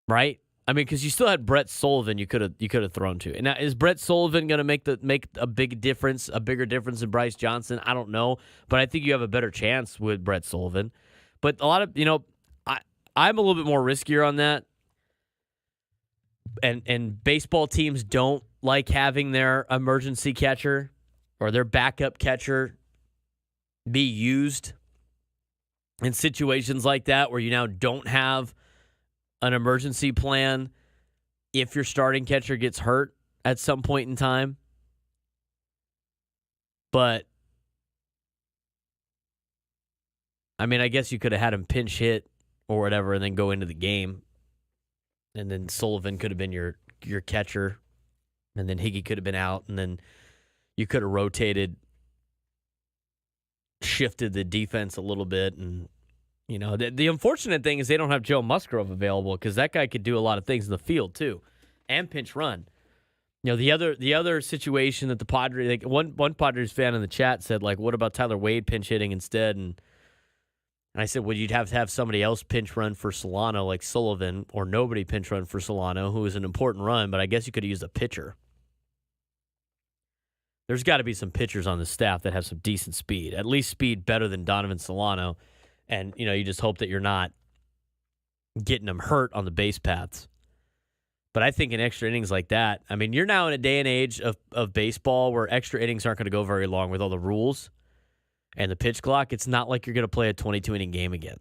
Right? I mean, because you still had Brett Sullivan you could have thrown to. And now, is Brett Sullivan going to make a bigger difference than Bryce Johnson? I don't know, but I think you have a better chance with Brett Sullivan. But a lot of I'm a little bit more riskier on that. And baseball teams don't like having their emergency catcher or their backup catcher be used in situations like that where you now don't have an emergency plan if your starting catcher gets hurt at some point in time. But, I mean, I guess you could have had him pinch hit or whatever and then go into the game. And then Sullivan could have been your catcher. And then Higgy could have been out. And then you could have rotated, shifted the defense a little bit. And, the unfortunate thing is they don't have Joe Musgrove available because that guy could do a lot of things in the field too and pinch run. The other situation that the Padres, one Padres fan in the chat said, what about Tyler Wade pinch hitting instead? And I said, well, you'd have to have somebody else pinch run for Solano like Sullivan, or nobody pinch run for Solano, who is an important run, but I guess you could have used a pitcher. There's got to be some pitchers on the staff that have some decent speed, at least speed better than Donovan Solano. And, you just hope that you're not getting them hurt on the base paths. But I think in extra innings like that, I mean, you're now in a day and age of baseball where extra innings aren't going to go very long with all the rules and the pitch clock. It's not like you're going to play a 22-inning game again.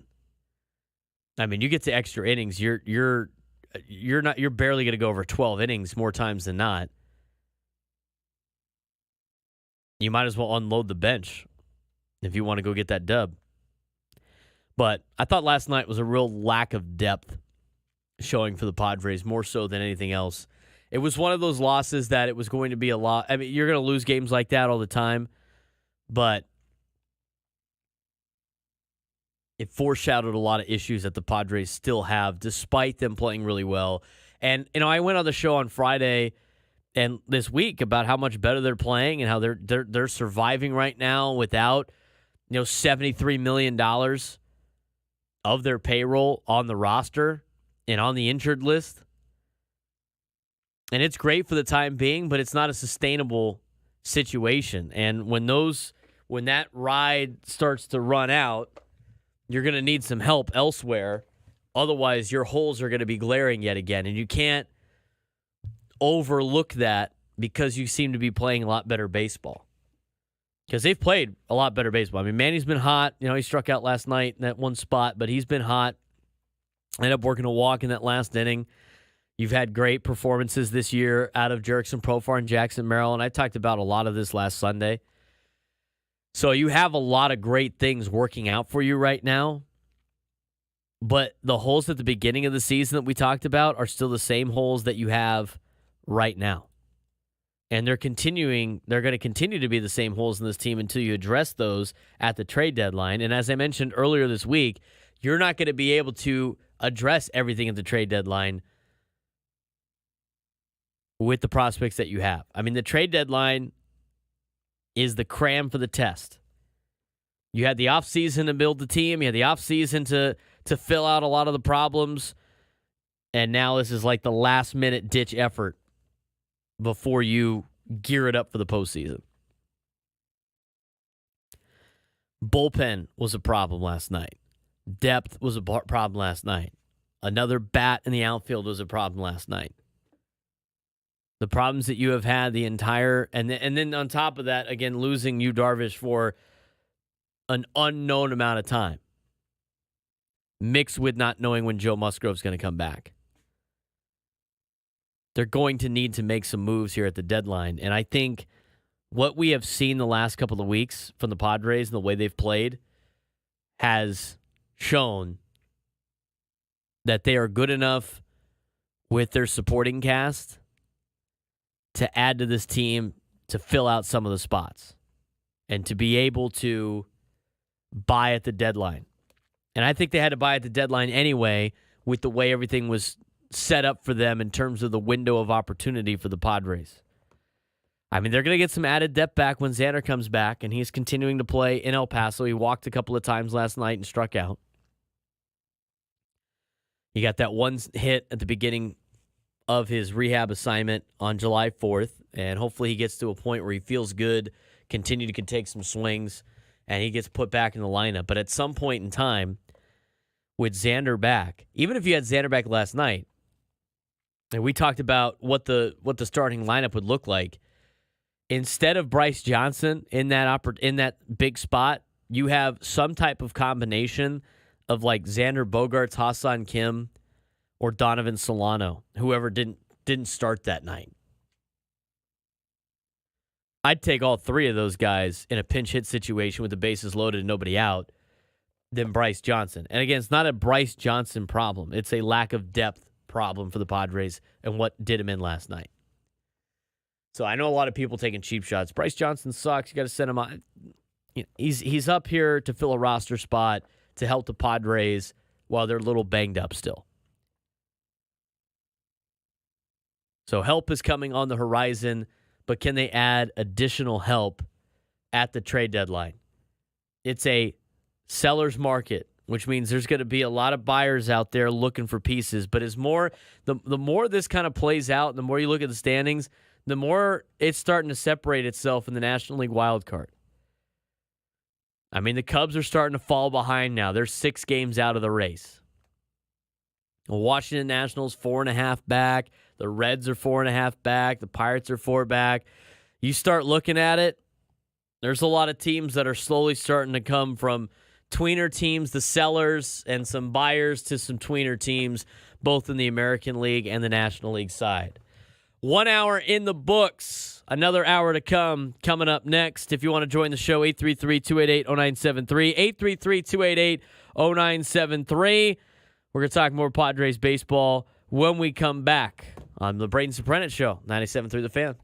I mean, you get to extra innings, you're barely going to go over 12 innings more times than not. You might as well unload the bench if you want to go get that dub. But I thought last night was a real lack of depth showing for the Padres, more so than anything else. It was one of those losses that it was going to be a lot. I mean, you're going to lose games like that all the time, but it foreshadowed a lot of issues that the Padres still have, despite them playing really well. And, I went on the show on Friday and this week about how much better they're playing and how they're surviving right now without, $73 million of their payroll on the roster and on the injured list. And it's great for the time being, but it's not a sustainable situation. And when that ride starts to run out, you're going to need some help elsewhere. Otherwise, your holes are going to be glaring yet again. And you can't overlook that because you seem to be playing a lot better baseball. Because they've played a lot better baseball. I mean, Manny's been hot. He struck out last night in that one spot, but he's been hot. Ended up working a walk in that last inning. You've had great performances this year out of Jerickson Profar and Jackson Merrill, and I talked about a lot of this last Sunday. So you have a lot of great things working out for you right now, but the holes at the beginning of the season that we talked about are still the same holes that you have right now. And they're going to continue to be the same holes in this team until you address those at the trade deadline. And as I mentioned earlier this week, you're not going to be able to address everything at the trade deadline with the prospects that you have. I mean, the trade deadline is the cram for the test. You had the offseason to build the team. You had the offseason to fill out a lot of the problems. And now this is like the last-minute ditch effort before you gear it up for the postseason. Bullpen was a problem last night. Depth was a problem last night. Another bat in the outfield was a problem last night. The problems that you have had the entire, and then on top of that, again, losing Yu Darvish for an unknown amount of time, mixed with not knowing when Joe Musgrove's going to come back. They're going to need to make some moves here at the deadline, and I think what we have seen the last couple of weeks from the Padres and the way they've played has shown that they are good enough with their supporting cast to add to this team to fill out some of the spots and to be able to buy at the deadline. And I think they had to buy at the deadline anyway with the way everything was set up for them in terms of the window of opportunity for the Padres. I mean, they're going to get some added depth back when Xander comes back, and he's continuing to play in El Paso. He walked a couple of times last night and struck out. He got that one hit at the beginning of his rehab assignment on July 4th, and hopefully he gets to a point where he feels good, can take some swings, and he gets put back in the lineup. But at some point in time, with Xander back, even if you had Xander back last night, and we talked about what the starting lineup would look like, instead of Bryce Johnson in that big spot, you have some type of combination of like Xander Bogaerts, Hassan Kim, or Donovan Solano, whoever didn't start that night. I'd take all three of those guys in a pinch hit situation with the bases loaded and nobody out than Bryce Johnson. And again, it's not a Bryce Johnson problem. It's a lack of depth problem for the Padres and what did him in last night. So I know a lot of people taking cheap shots. Bryce Johnson sucks. You got to send him on. He's up here to fill a roster spot to help the Padres while they're a little banged up still. So help is coming on the horizon, but can they add additional help at the trade deadline? It's a seller's market, which means there's going to be a lot of buyers out there looking for pieces. But the more this kind of plays out, the more you look at the standings, the more it's starting to separate itself in the National League wild card. I mean, the Cubs are starting to fall behind now. They're 6 games out of the race. The Washington Nationals 4.5 back. The Reds are 4.5 back. The Pirates are 4 back. You start looking at it, there's a lot of teams that are slowly starting to come from tweener teams, the sellers, and some buyers to some tweener teams, both in the American League and the National League side. 1 hour in the books. Another hour to come. Coming up next, if you want to join the show, 833-288-0973. 833-288-0973. We're going to talk more Padres baseball when we come back on the Braden Surprenant Show, 97.3 The Fan.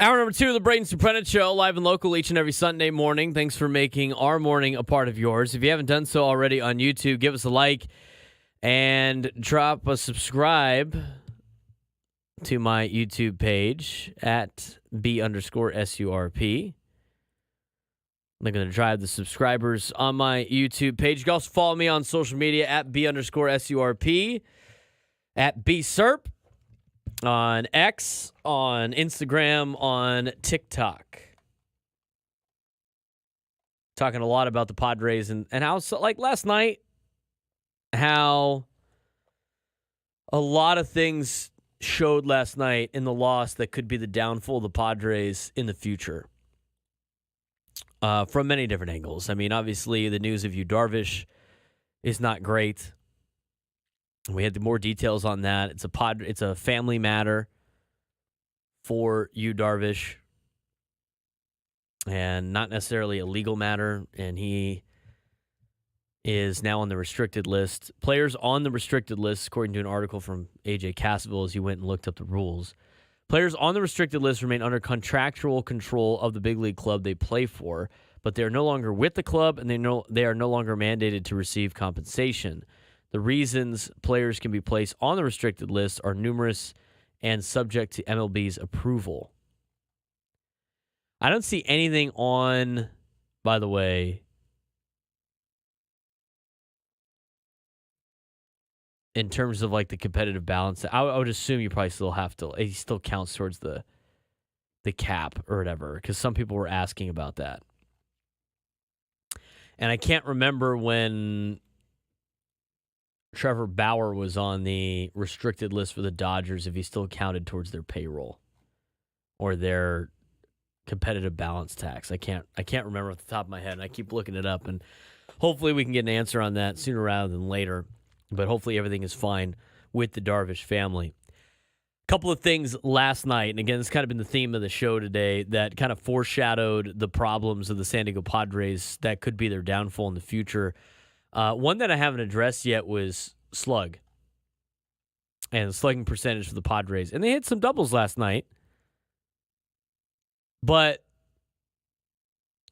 Hour number 2 of the Braden Surprenant Show, live and local each and every Sunday morning. Thanks for making our morning a part of yours. If you haven't done so already on YouTube, give us a like and drop a subscribe to my YouTube page at B_SURP. I'm going to drive the subscribers on my YouTube page. You can also follow me on social media at B_SURP, at BSURP, on X, on Instagram, on TikTok. Talking a lot about the Padres and how, like last night, how a lot of things showed last night in the loss that could be the downfall of the Padres in the future. From many different angles. I mean, obviously, the news of Yu Darvish is not great. We had more details on that. It's a family matter for Yu Darvish and not necessarily a legal matter. And he is now on the restricted list. Players on the restricted list, according to an article from AJ Cassaville as he went and looked up the rules. Players on the restricted list remain under contractual control of the big league club they play for, but they are no longer with the club and they are no longer mandated to receive compensation. The reasons players can be placed on the restricted list are numerous and subject to MLB's approval. I don't see anything on, by the way, in terms of like the competitive balance. I would assume you probably still have to, he still counts towards the cap or whatever, because some people were asking about that. And I can't remember when Trevor Bauer was on the restricted list for the Dodgers if he still counted towards their payroll or their competitive balance tax. I can't remember off the top of my head, and I keep looking it up, and hopefully we can get an answer on that sooner rather than later. But hopefully everything is fine with the Darvish family. A couple of things last night, and again, it's kind of been the theme of the show today, that kind of foreshadowed the problems of the San Diego Padres that could be their downfall in the future. One that I haven't addressed yet was slug and the slugging percentage for the Padres. And they hit some doubles last night. But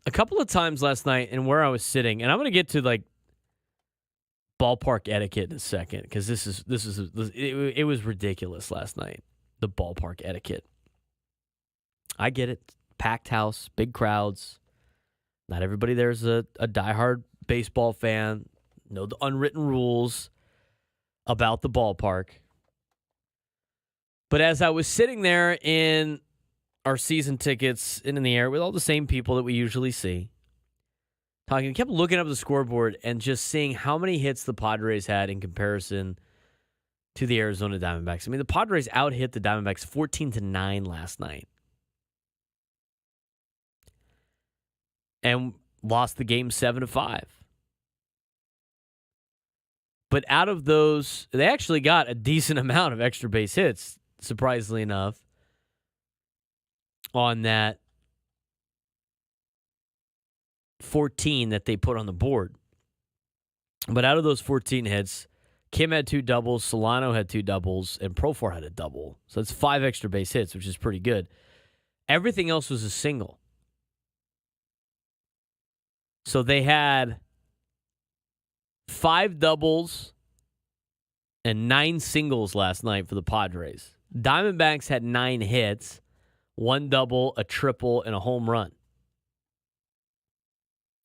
a couple of times last night and where I was sitting, and I'm going to get to like ballpark etiquette in a second, because it was ridiculous last night, the ballpark etiquette. I get it. Packed house, big crowds. Not everybody there's a diehard baseball fan. Know the unwritten rules about the ballpark. But as I was sitting there in our season tickets and in the air with all the same people that we usually see, talking, kept looking up the scoreboard and just seeing how many hits the Padres had in comparison to the Arizona Diamondbacks. I mean, the Padres out-hit the Diamondbacks 14-9 last night. And lost the game 7-5. But out of those, they actually got a decent amount of extra base hits, surprisingly enough, on that 14 that they put on the board. But out of those 14 hits, Kim had 2 doubles, Solano had 2 doubles, and Profar had a double. So that's 5 extra base hits, which is pretty good. Everything else was a single. So they had 5 doubles and 9 singles last night for the Padres. Diamondbacks had 9 hits, 1 double, a triple, and a home run.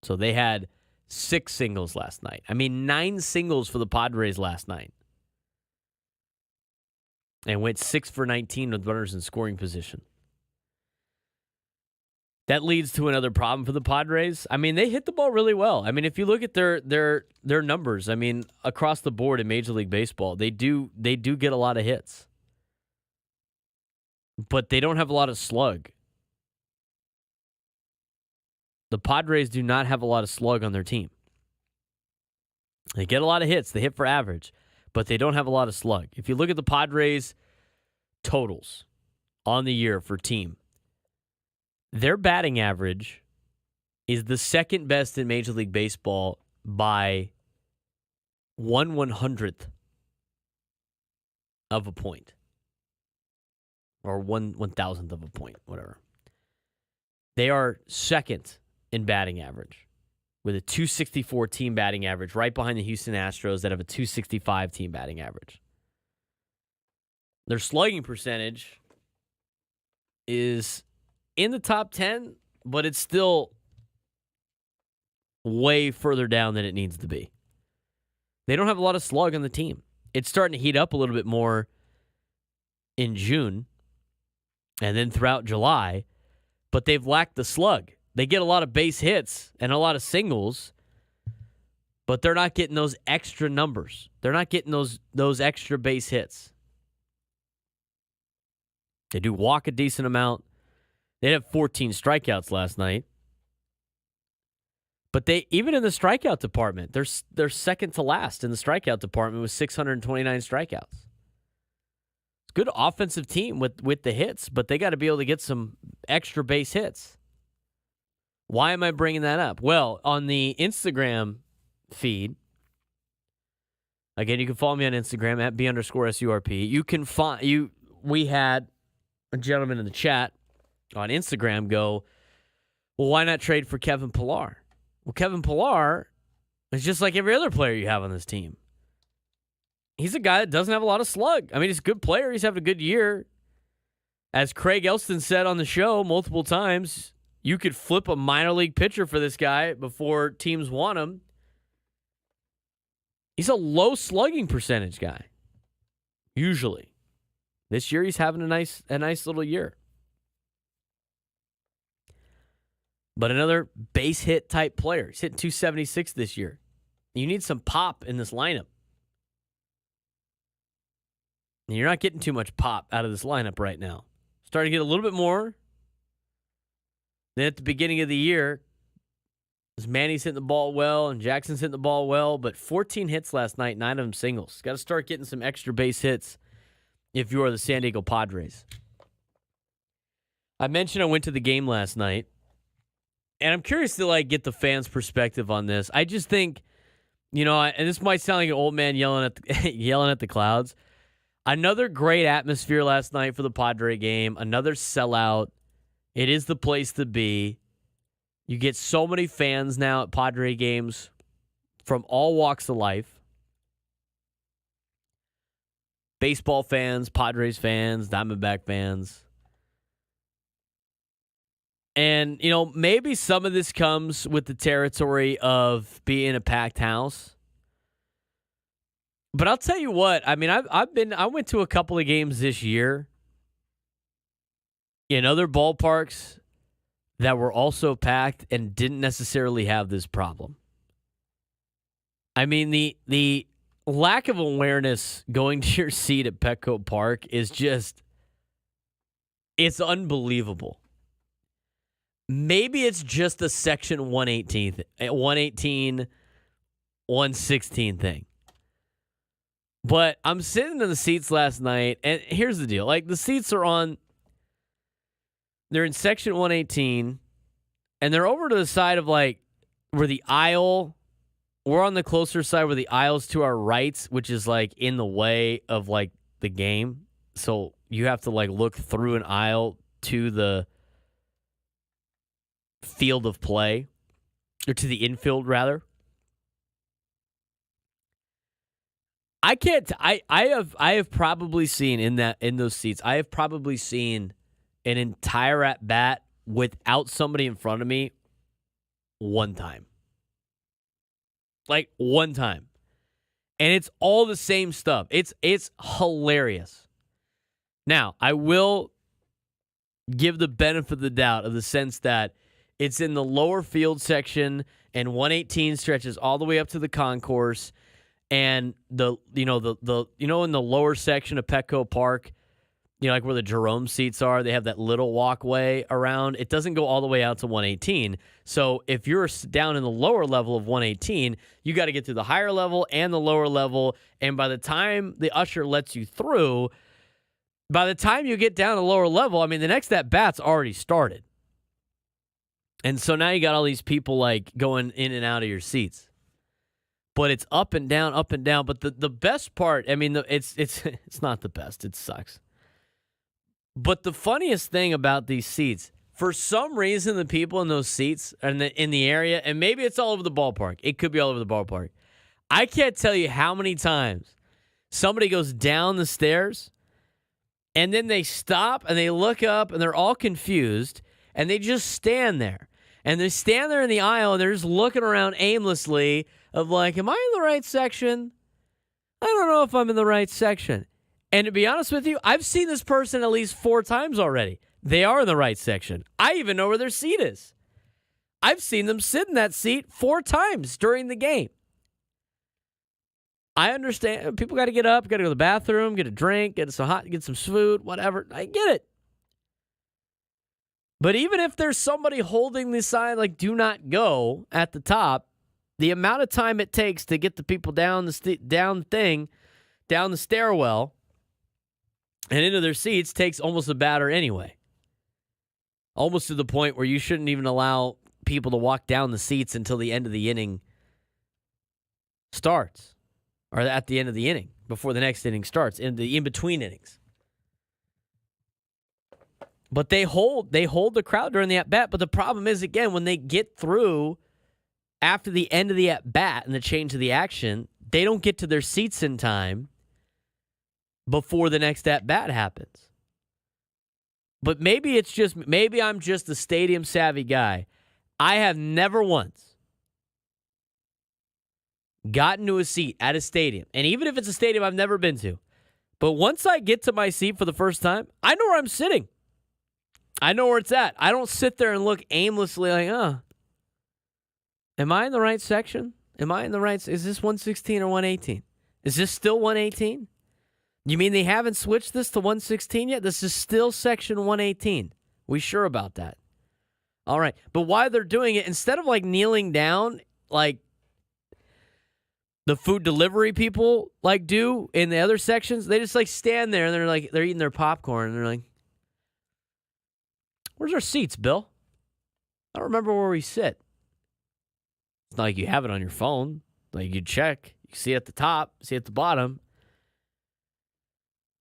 So they had 6 singles last night. I mean, 9 singles for the Padres last night. And went 6 for 19 with runners in scoring position. That leads to another problem for the Padres. I mean, they hit the ball really well. I mean, if you look at their numbers, I mean, across the board in Major League Baseball, they do get a lot of hits. But they don't have a lot of slug. The Padres do not have a lot of slug on their team. They get a lot of hits. They hit for average, but they don't have a lot of slug. If you look at the Padres totals on the year for team, their batting average is the second best in Major League Baseball by 1/100th of a point. Or 1/1000th of a point, whatever. They are second in batting average with a 264 team batting average, right behind the Houston Astros that have a 265 team batting average. Their slugging percentage is in the top 10, but it's still way further down than it needs to be. They don't have a lot of slug on the team. It's starting to heat up a little bit more in June and then throughout July, but they've lacked the slug. They get a lot of base hits and a lot of singles, but they're not getting those extra numbers. They're not getting those extra base hits. They do walk a decent amount. They had 14 strikeouts last night. But they, even in the strikeout department, they're second to last in the strikeout department with 629 strikeouts. It's a good offensive team with the hits, but they got to be able to get some extra base hits. Why am I bringing that up? Well, on the Instagram feed, again, you can follow me on Instagram at @B_SURP. You can find we had a gentleman in the chat on Instagram go, well, why not trade for Kevin Pillar? Well, Kevin Pillar is just like every other player you have on this team. He's a guy that doesn't have a lot of slug. I mean, he's a good player. He's having a good year. As Craig Elston said on the show multiple times, you could flip a minor league pitcher for this guy before teams want him. He's a low slugging percentage guy, usually. This year, he's having a nice little year. But another base hit type player. He's hitting 276 this year. You need some pop in this lineup. And you're not getting too much pop out of this lineup right now. Starting to get a little bit more. Then at the beginning of the year, as Manny's hitting the ball well and Jackson's hitting the ball well, but 14 hits last night, 9 of them singles. Got to start getting some extra base hits if you are the San Diego Padres. I mentioned I went to the game last night. And I'm curious to get the fans' perspective on this. I just think, and this might sound like an old man yelling at the clouds. Another great atmosphere last night for the Padre game. Another sellout. It is the place to be. You get so many fans now at Padre games from all walks of life. Baseball fans, Padres fans, Diamondback fans. And, maybe some of this comes with the territory of being a packed house. But I'll tell you what, I mean, I went to a couple of games this year in other ballparks that were also packed and didn't necessarily have this problem. I mean, the lack of awareness going to your seat at Petco Park is just, it's unbelievable. Maybe it's just a Section 118, 116 thing. But I'm sitting in the seats last night, and here's the deal. The seats are they're in Section 118, and they're over to the side of, where the aisle, we're on the closer side where the aisle's to our right, which is, in the way of, the game. So you have to, look through an aisle to the field of play, or to the infield rather. I have probably seen in those seats, I have probably seen an entire at bat without somebody in front of me one time. One time. And it's all the same stuff. It's hilarious. Now, I will give the benefit of the doubt of the sense that it's in the lower field section, and 118 stretches all the way up to the concourse, and in the lower section of Petco Park, where the Jerome seats are, they have that little walkway around. It doesn't go all the way out to 118. So if you're down in the lower level of 118, you got to get through the higher level and the lower level, and by the time the usher lets you through, by the time you get down to the lower level, I mean, the next at-bat's already started. And so now you got all these people going in and out of your seats. But it's up and down, up and down. But the best part, I mean, it's not the best. It sucks. But the funniest thing about these seats, For some reason, the people in those seats and in the area, and maybe it's all over the ballpark. It could be all over the ballpark. I can't tell you how many times somebody goes down the stairs and then they stop and they look up and they're all confused and they just stand there. And they stand there in the aisle and they're just looking around aimlessly of like, am I in the right section? I don't know if I'm in the right section. And to be honest with you, I've seen this person at least 4 times already. They are in the right section. I even know where their seat is. I've seen them sit in that seat 4 times during the game. I understand. People got to get up, got to go to the bathroom, get a drink, get some food, whatever. I get it. But even if there's somebody holding the sign like "Do not go" at the top, the amount of time it takes to get the people down the stairwell, and into their seats takes almost a batter anyway. Almost to the point where you shouldn't even allow people to walk down the seats until the end of the inning starts, or at the end of the inning, before the next inning starts, in between innings. But they hold the crowd during the at-bat. But the problem is, again, when they get through after the end of the at-bat and the change of the action, they don't get to their seats in time before the next at-bat happens. But maybe I'm just a stadium-savvy guy. I have never once gotten to a seat at a stadium, and even if it's a stadium I've never been to, but once I get to my seat for the first time, I know where I'm sitting. I know where it's at. I don't sit there and look aimlessly like, am I in the right section? Is this 116 or 118? Is this still 118? You mean they haven't switched this to 116 yet? This is still section 118. We sure about that? All right. But while they're doing it, instead of like kneeling down like the food delivery people like do in the other sections, they just like stand there and they're eating their popcorn and they're like, "Where's our seats, Bill? I don't remember where we sit." It's not like you have it on your phone. Like you check. You see at the top, see at the bottom.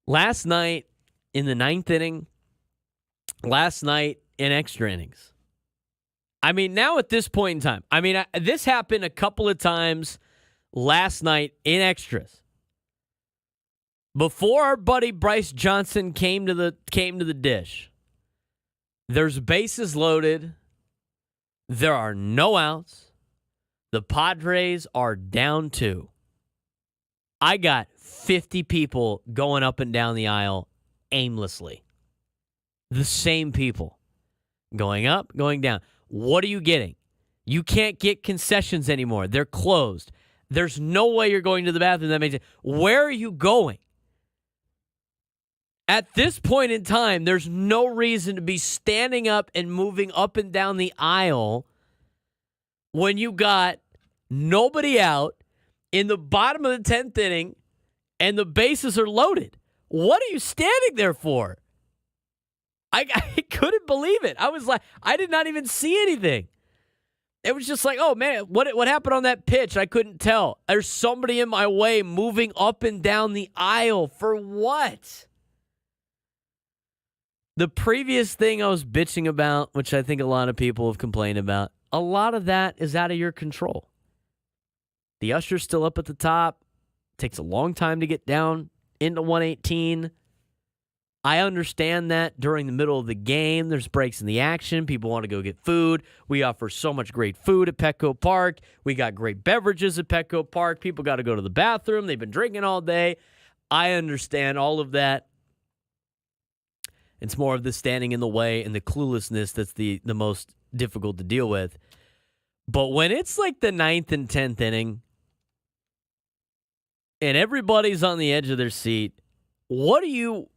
Last night in the 9th inning, last night in extra innings. I mean, now at this point in time, this happened a couple of times last night in extras. Before our buddy Bryce Johnson came to the dish, there's bases loaded. There are no outs. The Padres are down 2. I got 50 people going up and down the aisle aimlessly. The same people. Going up, going down. What are you getting? You can't get concessions anymore. They're closed. There's no way you're going to the bathroom. That makes it. Where are you going? At this point in time, there's no reason to be standing up and moving up and down the aisle when you got nobody out in the bottom of the 10th inning and the bases are loaded. What are you standing there for? I couldn't believe it. I was like, I did not even see anything. It was just like, oh, man, what happened on that pitch? I couldn't tell. There's somebody in my way moving up and down the aisle. For what? The previous thing I was bitching about, which I think a lot of people have complained about, a lot of that is out of your control. The usher's still up at the top. Takes a long time to get down into 118. I understand that during the middle of the game, there's breaks in the action. People want to go get food. We offer so much great food at Petco Park. We got great beverages at Petco Park. People got to go to the bathroom. They've been drinking all day. I understand all of that. It's more of the standing in the way and the cluelessness that's the most difficult to deal with. But when it's like the 9th and 10th inning and everybody's on the edge of their seat, what are you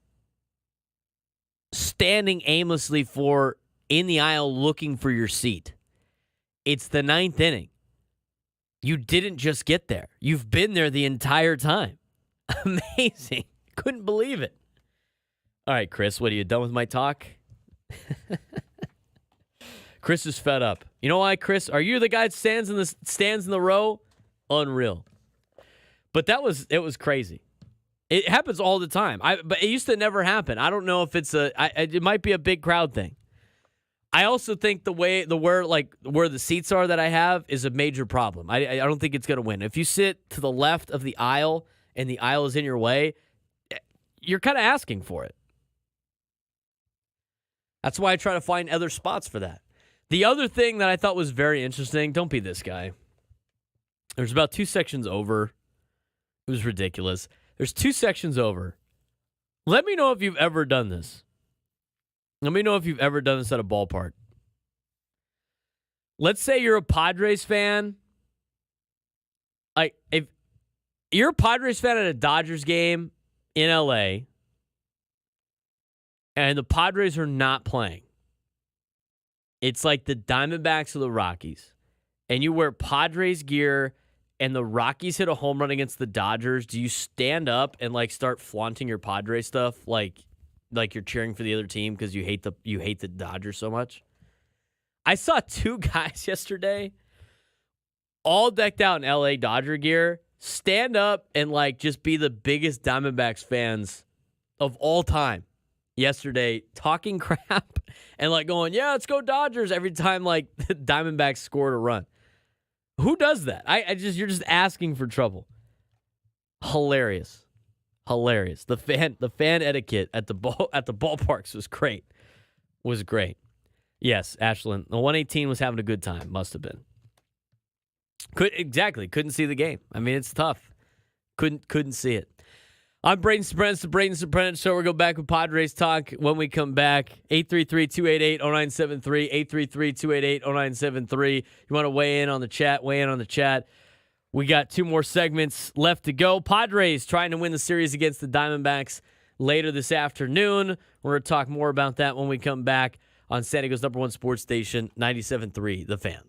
standing aimlessly for in the aisle looking for your seat? It's the 9th inning. You didn't just get there. You've been there the entire time. Amazing. Couldn't believe it. All right, Chris, what are you done with my talk? Chris is fed up. You know why, Chris? Are you the guy that stands in the row? Unreal. But it was crazy. It happens all the time. But it used to never happen. I don't know if it might be a big crowd thing. I also think where the seats are that I have is a major problem. I don't think it's going to win. If you sit to the left of the aisle and the aisle is in your way, you're kind of asking for it. That's why I try to find other spots for that. The other thing that I thought was very interesting, don't be this guy. There's about 2 sections over. It was ridiculous. There's 2 sections over. Let me know if you've ever done this. Let me know if you've ever done this at a ballpark. Let's say you're a Padres fan. Like, if you're a Padres fan at a Dodgers game in LA and the Padres are not playing, it's like the Diamondbacks or the Rockies, and you wear Padres gear and the Rockies hit a home run against the Dodgers, do you stand up and like start flaunting your Padres stuff like you're cheering for the other team because you hate the Dodgers so much? I saw 2 guys yesterday, all decked out in LA Dodger gear, stand up and like just be the biggest Diamondbacks fans of all time yesterday, talking crap and like going, yeah, let's go Dodgers every time like the Diamondbacks scored a run. Who does that? You're just asking for trouble. Hilarious. The fan etiquette at the ballparks was great. Yes, Ashland. The 118 was having a good time. Must have been. Couldn't see the game. I mean, it's tough. Couldn't see it. I'm Braden Surprenant. It's the Braden Surprenant Show. We'll go back with Padres talk when we come back. 833-288-0973. 833-288-0973. You want to weigh in on the chat? Weigh in on the chat. We got 2 more segments left to go. Padres trying to win the series against the Diamondbacks later this afternoon. We're going to talk more about that when we come back on San Diego's #1 sports station, 97.3 The Fan.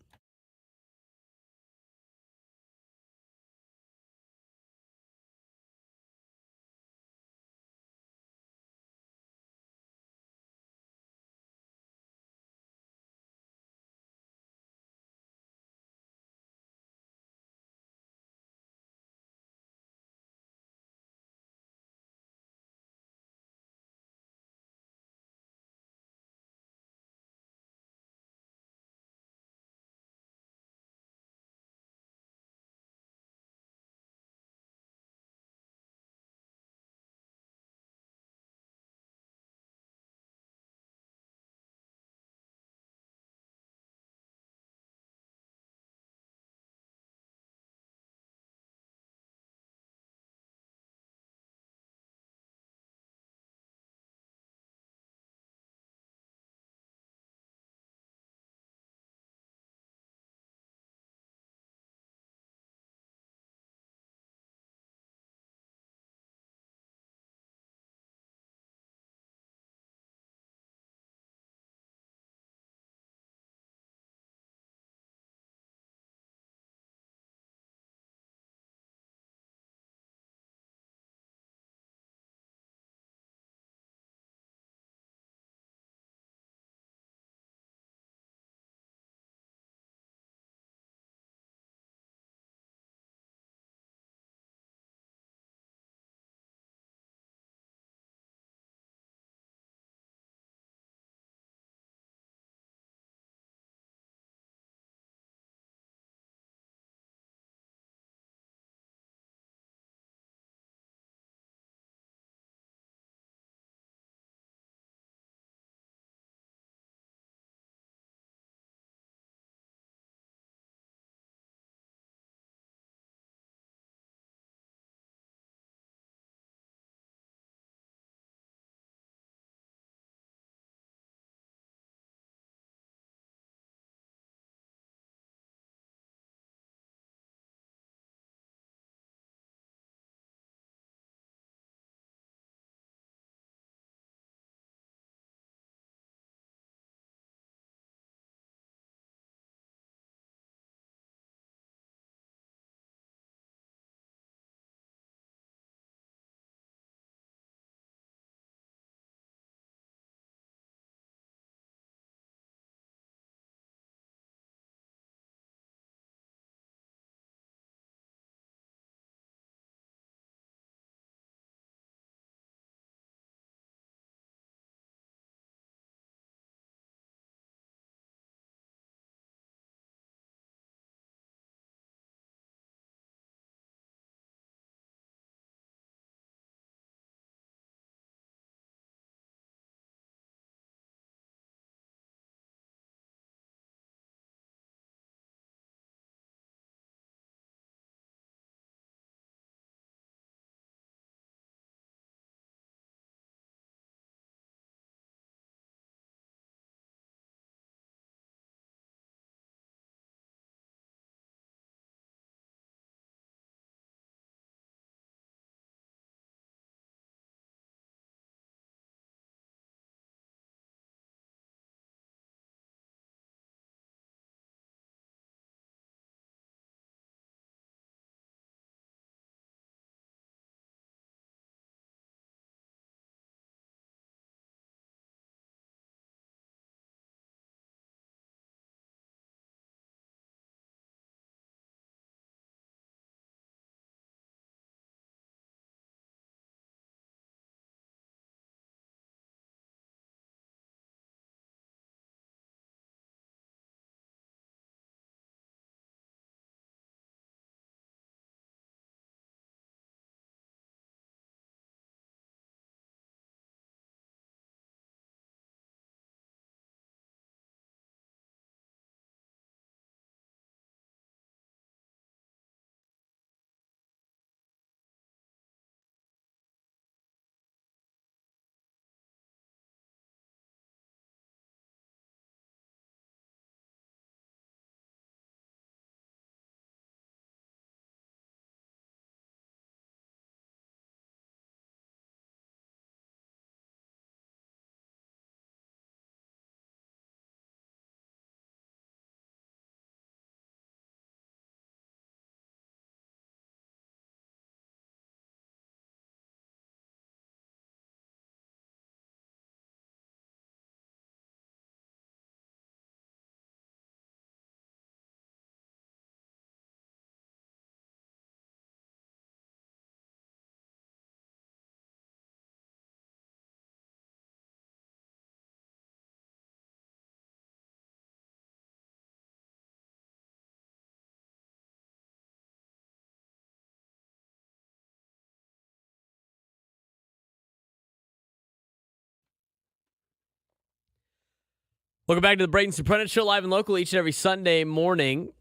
Welcome back to the Braden Surprenant Show, live and local each and every Sunday morning.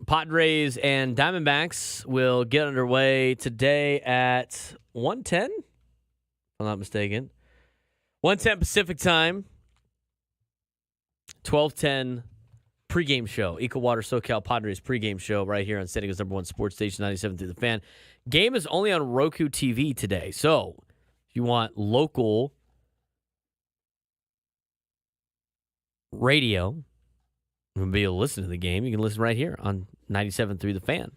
Padres and Diamondbacks will get underway today at 1:10, if I'm not mistaken. 1:10 Pacific time, 12:10 pregame show. Equal Water SoCal Padres pregame show right here on San Diego's #1 sports station, 97 through the Fan. Game is only on Roku TV today, so if you want local radio, you can be able to listen to the game. You can listen right here on 97 through the Fan.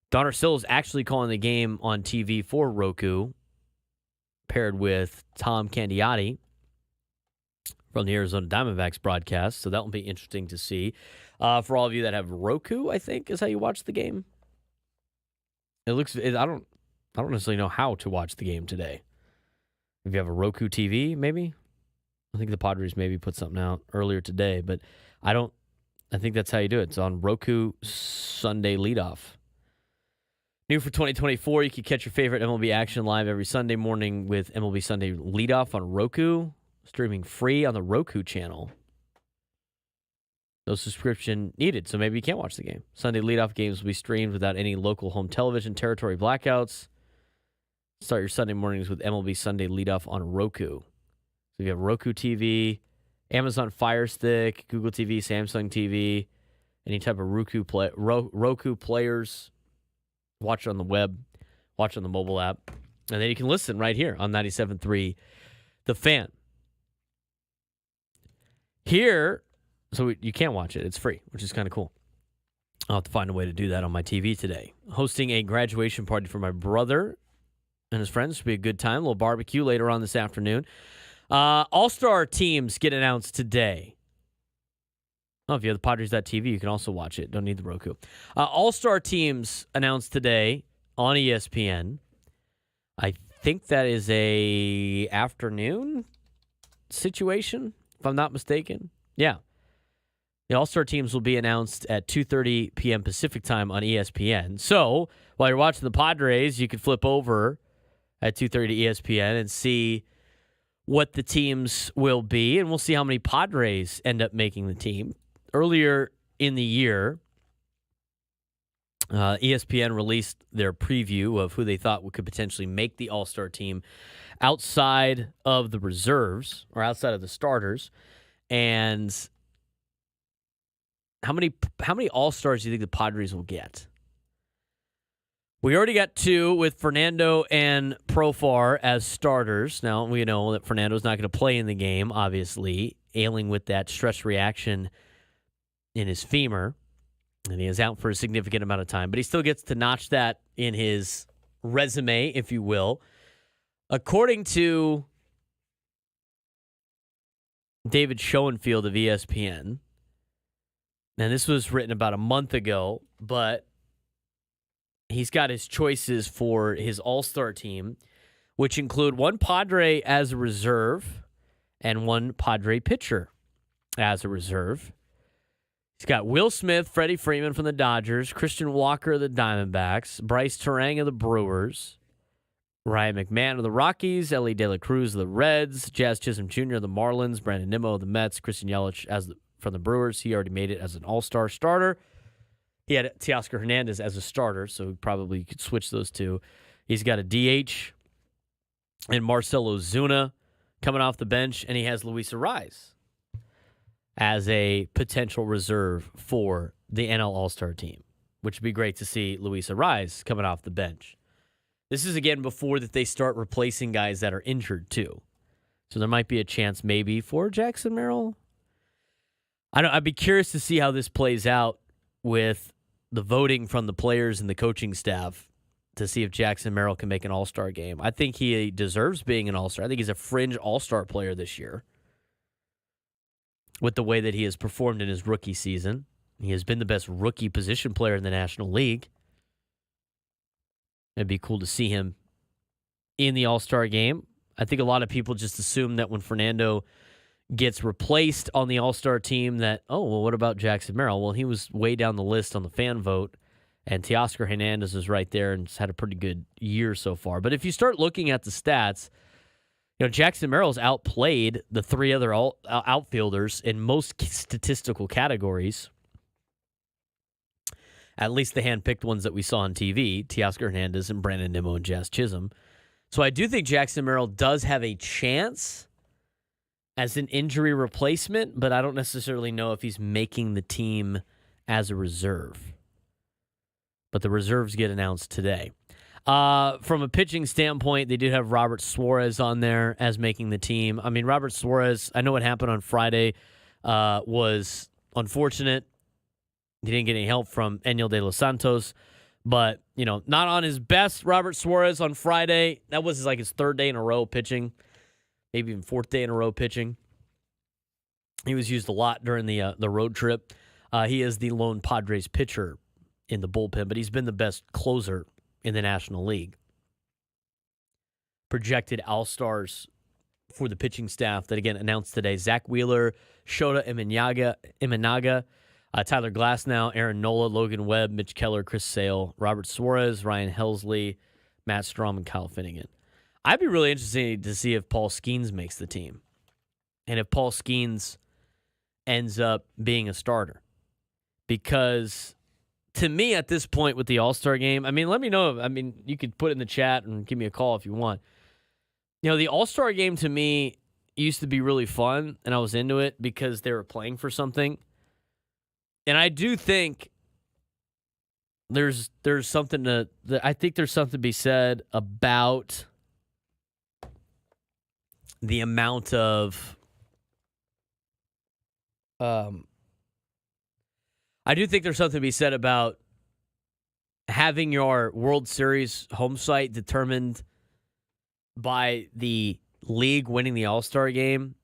Donner Sill is actually calling the game on TV for Roku, paired with Tom Candiotti from the Arizona Diamondbacks broadcast. So that will be interesting to see. For all of you that have Roku, I think is how you watch the game. I don't necessarily know how to watch the game today. If you have a Roku TV, maybe. I think the Padres maybe put something out earlier today, but I think that's how you do it. It's on Roku Sunday leadoff. New for 2024, you can catch your favorite MLB action live every Sunday morning with MLB Sunday leadoff on Roku, streaming free on the Roku channel. No subscription needed, so maybe you can't watch the game. Sunday leadoff games will be streamed without any local home television territory blackouts. Start your Sunday mornings with MLB Sunday leadoff on Roku. So if you have Roku TV, Amazon Fire Stick, Google TV, Samsung TV, any type of Roku players, watch it on the web, watch it on the mobile app, and then you can listen right here on 97.3 The Fan. Here, so you can watch it. It's free, which is kind of cool. I'll have to find a way to do that on my TV today. Hosting a graduation party for my brother and his friends. Should be a good time. A little barbecue later on this afternoon. All-Star teams get announced today. Oh, if you have the Padres.tv, you can also watch it. Don't need the Roku. All-Star teams announced today on ESPN. I think that is a afternoon situation, if I'm not mistaken. Yeah. The All-Star teams will be announced at 2:30 p.m. Pacific time on ESPN. So, while you're watching the Padres, you can flip over at 2:30 to ESPN and see what the teams will be, and we'll see how many Padres end up making the team. Earlier in the year, ESPN released their preview of who they thought could potentially make the All-Star team outside of the reserves or outside of the starters. And how many All-Stars do you think the Padres will get? We already got two with Fernando and Profar as starters. Now, we know that Fernando's not going to play in the game, obviously, ailing with that stress reaction in his femur, and he is out for a significant amount of time. But he still gets to notch that in his resume, if you will. According to David Schoenfield of ESPN, and this was written about a month ago, but he's got his choices for his all-star team, which include one Padre as a reserve and one Padre pitcher as a reserve. He's got Will Smith, Freddie Freeman from the Dodgers, Christian Walker of the Diamondbacks, Bryce Terang of the Brewers, Ryan McMahon of the Rockies, Ellie De La Cruz of the Reds, Jazz Chisholm Jr. of the Marlins, Brandon Nimmo of the Mets, Christian Yelich from the Brewers. He already made it as an all-star starter. He had Teoscar Hernandez as a starter, so probably you could switch those two. He's got a DH and Marcell Ozuna coming off the bench, and he has Luis Arraez as a potential reserve for the NL All-Star team, which would be great to see Luis Arraez coming off the bench. This is, again, before that they start replacing guys that are injured, too. So there might be a chance maybe for Jackson Merrill. I'd be curious to see how this plays out with the voting from the players and the coaching staff to see if Jackson Merrill can make an all-star game. I think he deserves being an all-star. I think he's a fringe all-star player this year with the way that he has performed in his rookie season. He has been the best rookie position player in the National League. It'd be cool to see him in the all-star game. I think a lot of people just assume that when Fernando gets replaced on the all-star team that, oh, well, what about Jackson Merrill? Well, he was way down the list on the fan vote, and Teoscar Hernandez is right there and has had a pretty good year so far. But if you start looking at the stats, Jackson Merrill's outplayed the three other outfielders in most statistical categories. At least the hand-picked ones that we saw on TV, Teoscar Hernandez and Brandon Nimmo and Jazz Chisholm. So I do think Jackson Merrill does have a chance as an injury replacement, but I don't necessarily know if he's making the team as a reserve. But the reserves get announced today. From a pitching standpoint, they do have Robert Suarez on there as making the team. I mean, Robert Suarez, I know what happened on Friday was unfortunate. He didn't get any help from Enyel De Los Santos. But, not on his best, Robert Suarez on Friday. That was his third day in a row pitching. Maybe even fourth day in a row pitching. He was used a lot during the road trip. He is the lone Padres pitcher in the bullpen, but he's been the best closer in the National League. Projected All-Stars for the pitching staff that, again, announced today. Zach Wheeler, Shota Imanaga, Tyler Glasnow, Aaron Nola, Logan Webb, Mitch Keller, Chris Sale, Robert Suarez, Ryan Helsley, Matt Strom, and Kyle Finnegan. I'd be really interested to see if Paul Skeens makes the team. And if Paul Skeens ends up being a starter. Because to me at this point with the All-Star game, let me know. You could put it in the chat and give me a call if you want. The All-Star game to me used to be really fun, and I was into it because they were playing for something. And I do think there's something to be said about the amount of I do think there's something to be said about having your World Series home site determined by the league winning the All-Star game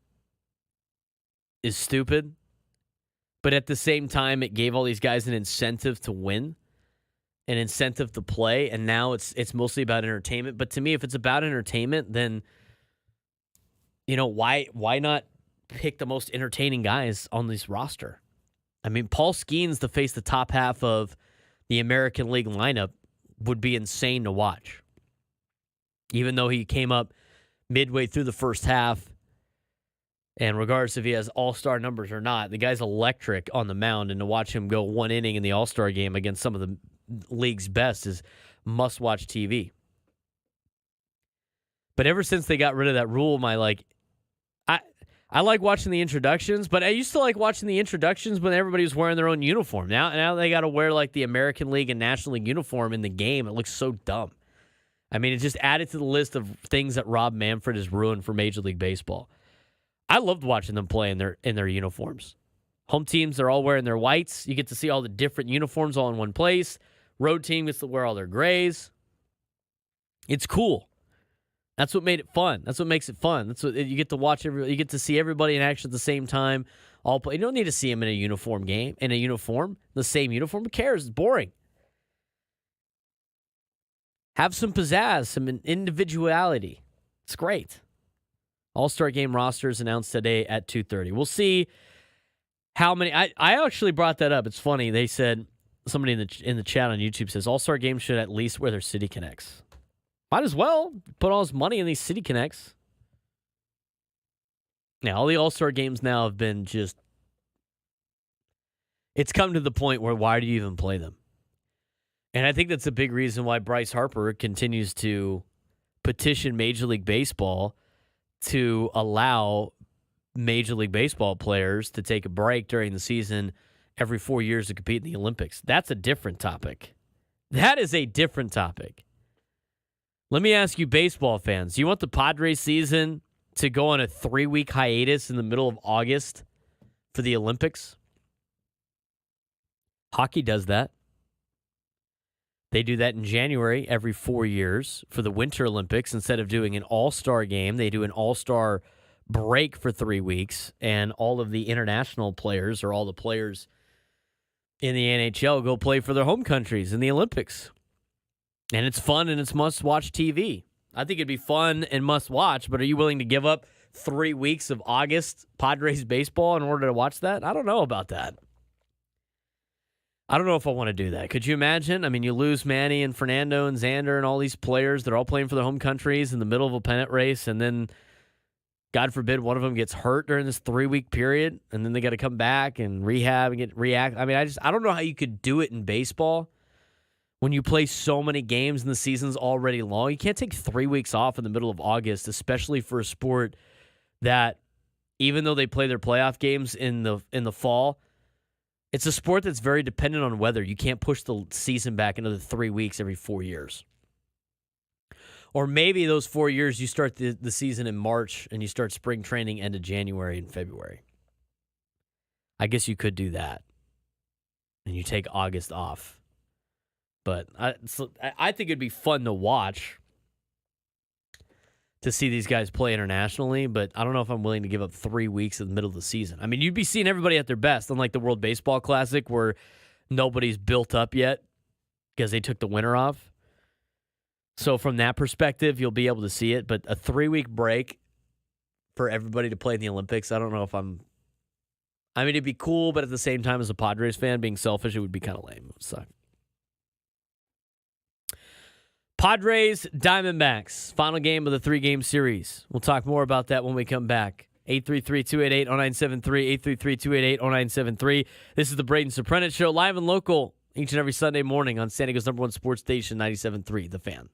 is stupid. But at the same time, it gave all these guys an incentive to win, an incentive to play, and now it's mostly about entertainment. But to me, if it's about entertainment, then why not pick the most entertaining guys on this roster? Paul Skeens to face the top half of the American League lineup would be insane to watch. Even though he came up midway through the first half, and regardless if he has all-star numbers or not, the guy's electric on the mound, and to watch him go one inning in the All-Star game against some of the league's best is must-watch TV. But ever since they got rid of that rule, I like watching the introductions, but I used to like watching the introductions when everybody was wearing their own uniform. Now they got to wear the American League and National League uniform in the game. It looks so dumb. It just added to the list of things that Rob Manfred has ruined for Major League Baseball. I loved watching them play in their uniforms. Home teams, they're all wearing their whites. You get to see all the different uniforms all in one place. Road team gets to wear all their grays. It's cool. That's what made it fun. That's what makes it fun. That's what you get to watch. You get to see everybody in action at the same time. All play. You don't need to see them in a uniform game. In a uniform, the same uniform. Who cares? It's boring. Have some pizzazz, some individuality. It's great. All-Star game rosters announced today at 2:30. We'll see how many. I actually brought that up. It's funny. They said somebody in the chat on YouTube says All-Star games should at least wear their City Connects. Might as well put all his money in these City Connects. Now, all the All-Star games now have been it's come to the point where why do you even play them? And I think that's a big reason why Bryce Harper continues to petition Major League Baseball to allow Major League Baseball players to take a break during the season every 4 years to compete in the Olympics. That's a different topic. That is a different topic. Let me ask you, baseball fans, you want the Padres season to go on a 3-week hiatus in the middle of August for the Olympics? Hockey does that. They do that in January every 4 years for the Winter Olympics. Instead of doing an all-star game, they do an all-star break for 3 weeks, and all of the international players or all the players in the NHL go play for their home countries in the Olympics. And it's fun and it's must-watch TV. I think it'd be fun and must-watch, but are you willing to give up 3 weeks of August Padres baseball in order to watch that? I don't know about that. I don't know if I want to do that. Could you imagine? You lose Manny and Fernando and Xander and all these players. They're all playing for their home countries in the middle of a pennant race, and then God forbid one of them gets hurt during this 3-week period, and then they got to come back and rehab and react. I mean, I don't know how you could do it in baseball when you play so many games and the season's already long. You can't take 3 weeks off in the middle of August, especially for a sport that, even though they play their playoff games in the fall, it's a sport that's very dependent on weather. You can't push the season back another 3 weeks every 4 years. Or maybe those 4 years you start the season in March and you start spring training end of January and February. I guess you could do that. And you take August off. But I think it'd be fun to watch to see these guys play internationally, but I don't know if I'm willing to give up 3 weeks in the middle of the season. I mean, you'd be seeing everybody at their best, unlike the World Baseball Classic where nobody's built up yet because they took the winter off. So from that perspective, you'll be able to see it. But a 3-week break for everybody to play in the Olympics, I don't know if I mean, it'd be cool, but at the same time, as a Padres fan, being selfish, it would be kind of lame. It would suck. Padres, Diamondbacks, final game of the 3-game series. We'll talk more about that when we come back. 833-288-0973, 833-288-0973. This is the Braden Surprenant Show, live and local, each and every Sunday morning on San Diego's #1 sports station, 97.3, The Fan.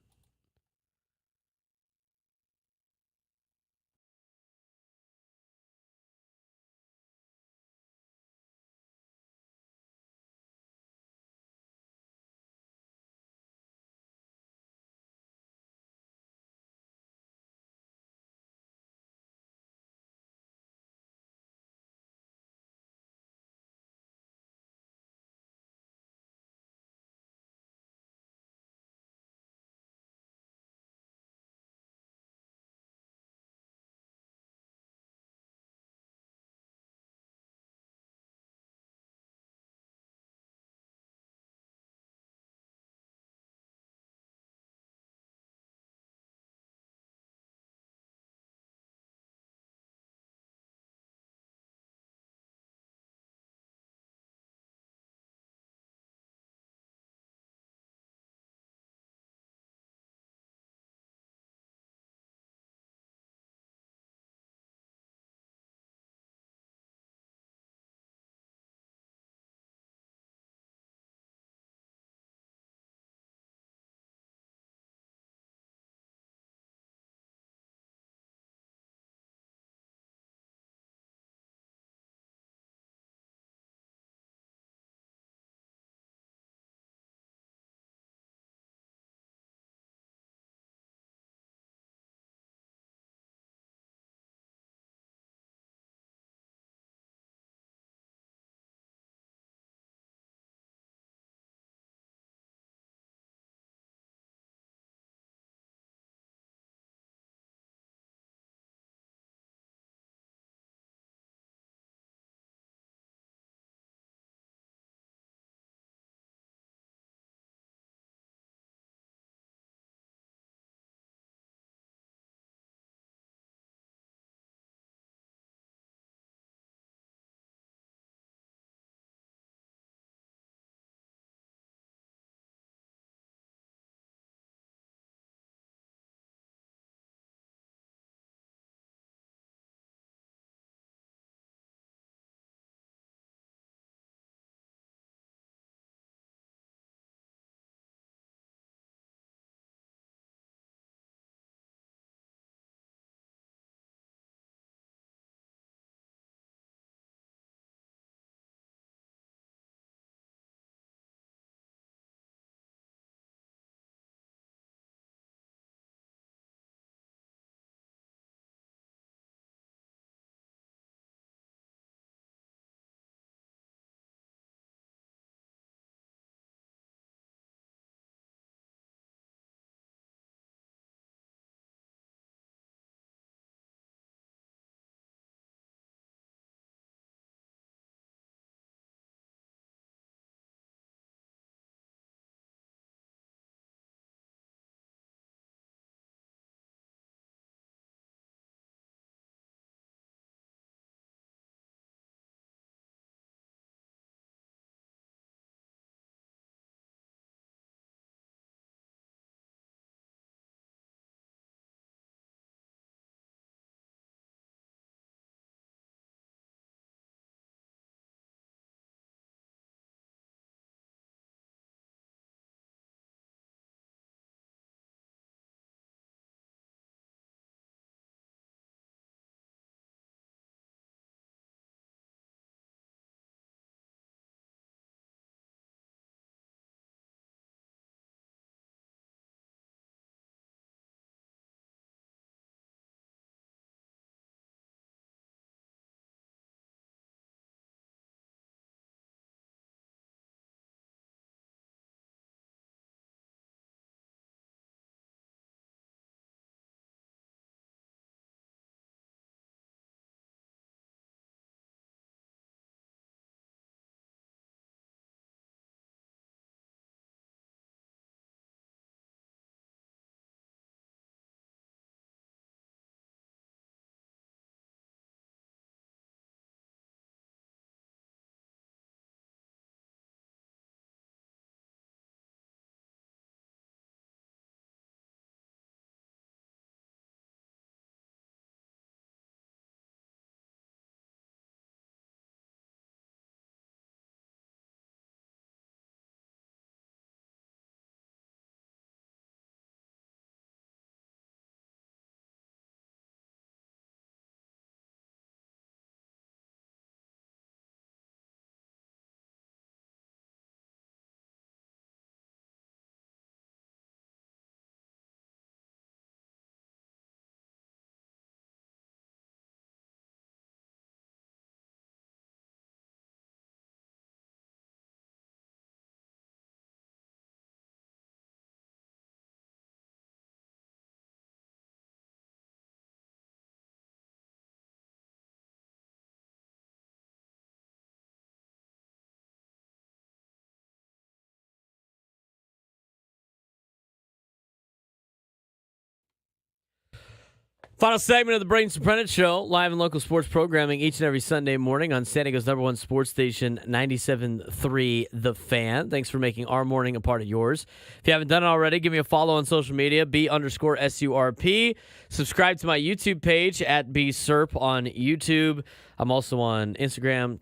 Final segment of the Braden Surprenant Show, live and local sports programming each and every Sunday morning on San Diego's number one sports station, 97.3 The Fan. Thanks for making our morning a part of yours. If you haven't done it already, give me a follow on social media, B_SURP. Subscribe to my YouTube page at BSurp on YouTube. I'm also on Instagram,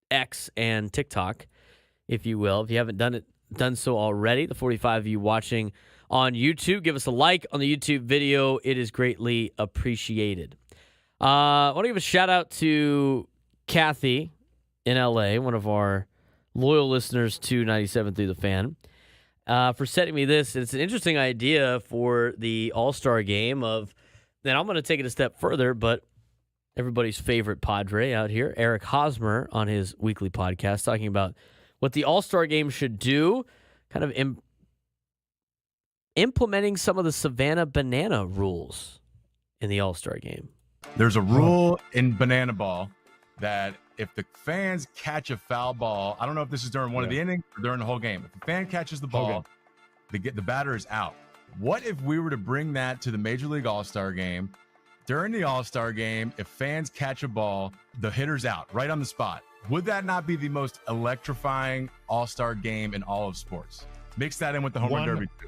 X, and TikTok, if you will. If you haven't done so already, the 45 of you watching on YouTube, give us a like on the YouTube video. It is greatly appreciated. I want to give a shout out to Kathy in LA, one of our loyal listeners to 97 through the fan, for sending me this. It's an interesting idea for the All-Star game of, then I'm going to take it a step further, but everybody's favorite Padre out here, Eric Hosmer, on his weekly podcast, talking about what the All-Star game should do, kind of implementing some of the Savannah Banana rules in the All-Star game. There's a rule in banana ball that if the fans catch a foul ball, I don't know if this is during one of the innings or during the whole game. If the fan catches the ball, the batter is out. What if we were to bring that to the Major League All-Star game? During the All-Star game, if fans catch a ball, the hitter's out right on the spot. Would that not be the most electrifying All-Star game in all of sports? Mix that in with the home run derby too.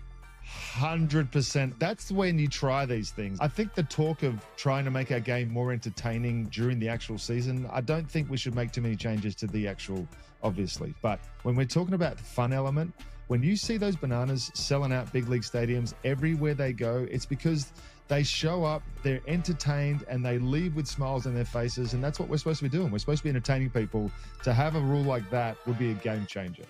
100%. That's when you try these things. I think the talk of trying to make our game more entertaining during the actual season, I don't think we should make too many changes to the actual, obviously. But when we're talking about the fun element, when you see those bananas selling out big league stadiums everywhere they go, it's because they show up, they're entertained, and they leave with smiles on their faces. And that's what we're supposed to be doing. We're supposed to be entertaining people. To have a rule like that would be a game changer.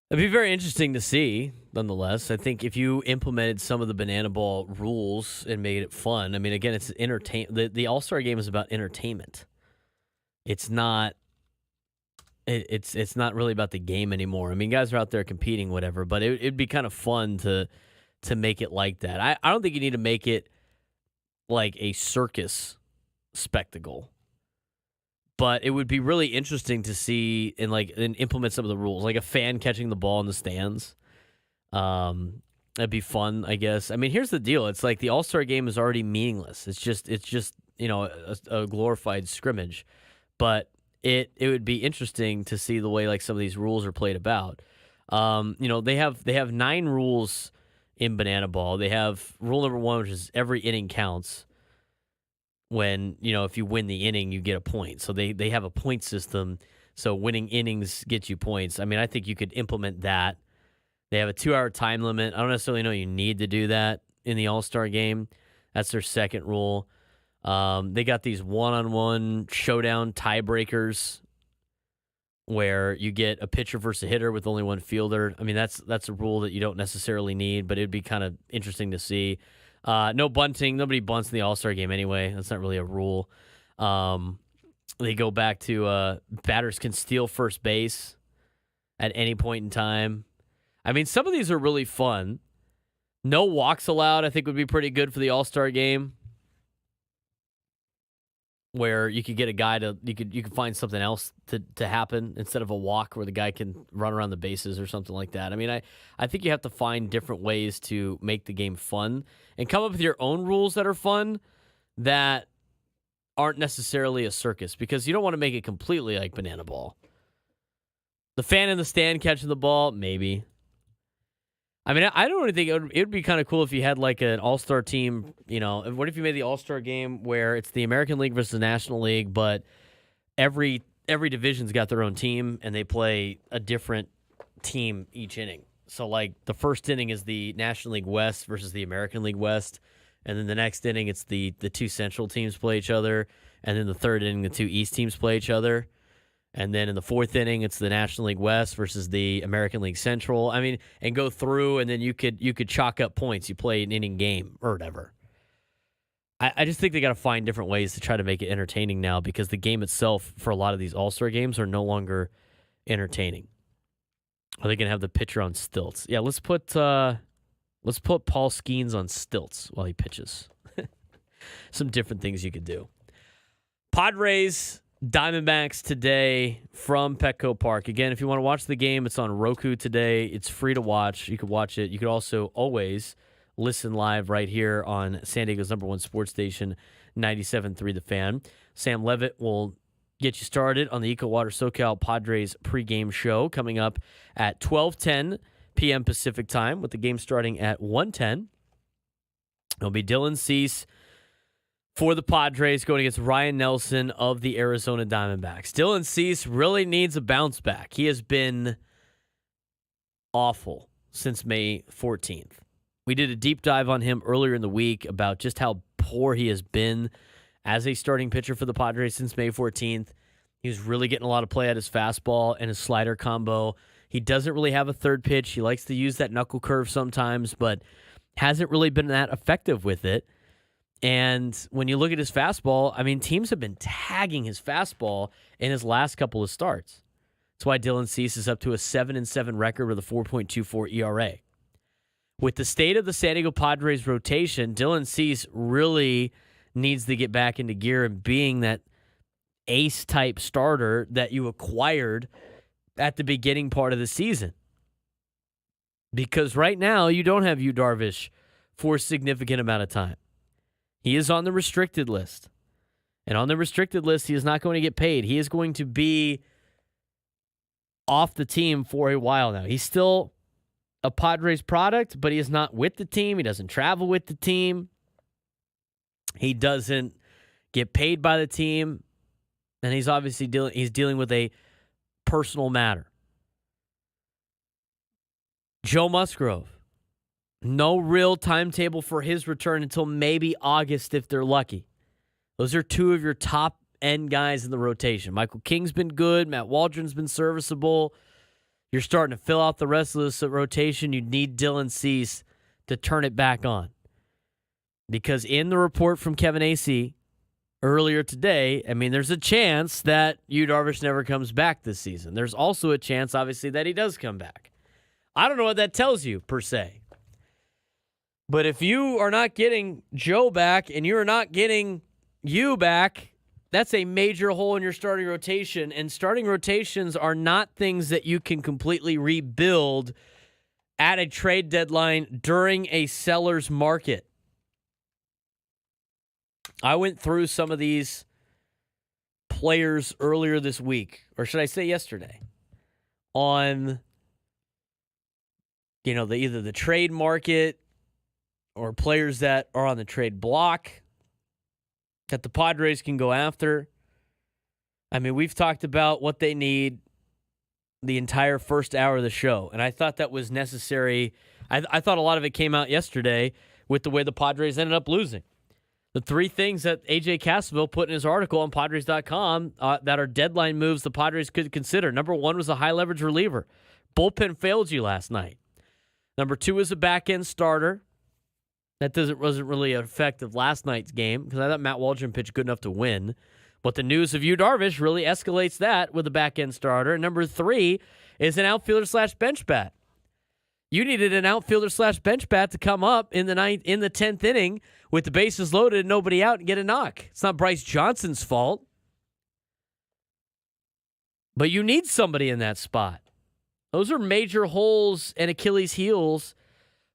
It'd be very interesting to see, nonetheless. I think if you implemented some of the banana ball rules and made it fun, I mean, again, it's the All-Star game is about entertainment. It's not it's not really about the game anymore. I mean, guys are out there competing, whatever, but it'd be kind of fun to make it like that. I don't think you need to make it like a circus spectacle. But it would be really interesting to see and implement some of the rules, like a fan catching the ball in the stands. That'd be fun, I guess. I mean, here's the deal: it's like the All-Star game is already meaningless. It's just a glorified scrimmage. But it would be interesting to see the way some of these rules are played about. They have 9 rules in banana ball. They have rule number 1, which is every inning counts. When, if you win the inning, you get a point. So they have a point system. So winning innings gets you points. I mean, I think you could implement that. They have a 2-hour time limit. I don't necessarily know you need to do that in the All-Star game. That's their second rule. They got these one-on-one showdown tiebreakers where you get a pitcher versus a hitter with only one fielder. I mean, that's a rule that you don't necessarily need, but it'd be kind of interesting to see. No bunting. Nobody bunts in the All-Star game anyway. That's not really a rule. They go back to batters can steal first base at any point in time. I mean, some of these are really fun. No walks allowed, I think, would be pretty good for the All-Star game. Where you could get a guy you could find something else to happen instead of a walk where the guy can run around the bases or something like that. I mean, I think you have to find different ways to make the game fun and come up with your own rules that are fun that aren't necessarily a circus, because you don't want to make it completely like banana ball. The fan in the stand catching the ball, maybe. I mean, I don't really think it would be kind of cool if you had an all-star team, what if you made the all-star game where it's the American League versus the National League, but every division's got their own team and they play a different team each inning. So the first inning is the National League West versus the American League West, and then the next inning it's the 2 Central teams play each other, and then the third inning the 2 East teams play each other. And then in the 4th inning, it's the National League West versus the American League Central. I mean, and go through, and then you could chalk up points. You play an inning game or whatever. I just think they got to find different ways to try to make it entertaining now, because the game itself for a lot of these All-Star games are no longer entertaining. Are they going to have the pitcher on stilts? Yeah, let's put Paul Skeens on stilts while he pitches. Some different things you could do. Padres Diamondbacks today from Petco Park. Again, if you want to watch the game, it's on Roku today. It's free to watch. You could watch it. You could also always listen live right here on San Diego's #1 sports station, 97.3 The Fan. Sam Levitt will get you started on the Eco Water SoCal Padres pregame show coming up at 12:10 p.m. Pacific time, with the game starting at 1:10. It'll be Dylan Cease for the Padres going against Ryan Nelson of the Arizona Diamondbacks. Dylan Cease really needs a bounce back. He has been awful since May 14th. We did a deep dive on him earlier in the week about just how poor he has been as a starting pitcher for the Padres since May 14th. He was really getting a lot of play at his fastball and his slider combo. He doesn't really have a third pitch. He likes to use that knuckle curve sometimes, but hasn't really been that effective with it. And when you look at his fastball, I mean, teams have been tagging his fastball in his last couple of starts. That's why Dylan Cease is up to a 7-7 record with a 4.24 ERA. With the state of the San Diego Padres rotation, Dylan Cease really needs to get back into gear and being that ace-type starter that you acquired at the beginning part of the season. Because right now, you don't have Yu Darvish for a significant amount of time. He is on the restricted list. And on the restricted list, he is not going to get paid. He is going to be off the team for a while now. He's still a Padres product, but he is not with the team. He doesn't travel with the team. He doesn't get paid by the team. And he's obviously dealing with a personal matter. Joe Musgrove. No real timetable for his return until maybe August if they're lucky. Those are two of your top-end guys in the rotation. Michael King's been good. Matt Waldron's been serviceable. You're starting to fill out the rest of this rotation. You need Dylan Cease to turn it back on. Because in the report from Kevin Acee earlier today, I mean, there's a chance that Yu Darvish never comes back this season. There's also a chance, obviously, that he does come back. I don't know what that tells you, per se. But if you are not getting Joe back and you're not getting you back, that's a major hole in your starting rotation. And starting rotations are not things that you can completely rebuild at a trade deadline during a seller's market. I went through some of these players earlier this week, or should I say yesterday, on either the trade market or players that are on the trade block that the Padres can go after. I mean, we've talked about what they need the entire first hour of the show, and I thought that was necessary. I thought a lot of it came out yesterday with the way the Padres ended up losing. The three things that A.J. Cassaville put in his article on Padres.com that are deadline moves the Padres could consider. Number one was a high-leverage reliever. Bullpen failed you last night. Number two is a back-end starter. That wasn't really effective last night's game because I thought Matt Waldron pitched good enough to win. But the news of Yu Darvish really escalates that with a back-end starter. Number three is an outfielder/bench bat. You needed an outfielder/bench bat to come up in the 10th inning with the bases loaded and nobody out and get a knock. It's not Bryce Johnson's fault. But you need somebody in that spot. Those are major holes and Achilles heels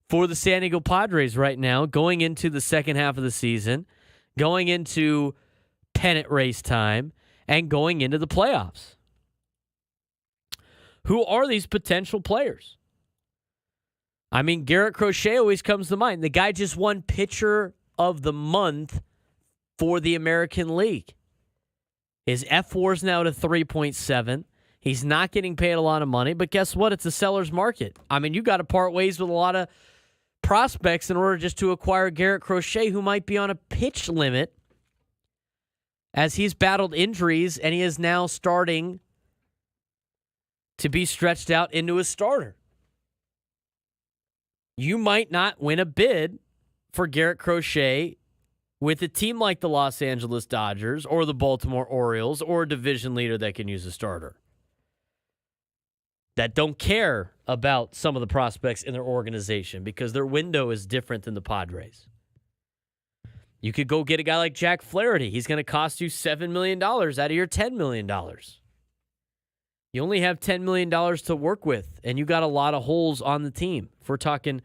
for the San Diego Padres right now, going into the second half of the season, going into pennant race time, and going into the playoffs. Who are these potential players? I mean, Garrett Crochet always comes to mind. The guy just won Pitcher of the Month for the American League. His F4 is now at a 3.7. He's not getting paid a lot of money, but guess what? It's a seller's market. I mean, you got to part ways with a lot of prospects in order just to acquire Garrett Crochet, who might be on a pitch limit as he's battled injuries and he is now starting to be stretched out into a starter. You might not win a bid for Garrett Crochet with a team like the Los Angeles Dodgers or the Baltimore Orioles or a division leader that can use a starter, that don't care about some of the prospects in their organization because their window is different than the Padres. You could go get a guy like Jack Flaherty. He's going to cost you $7 million out of your $10 million. You only have $10 million to work with, and you got a lot of holes on the team. If we're talking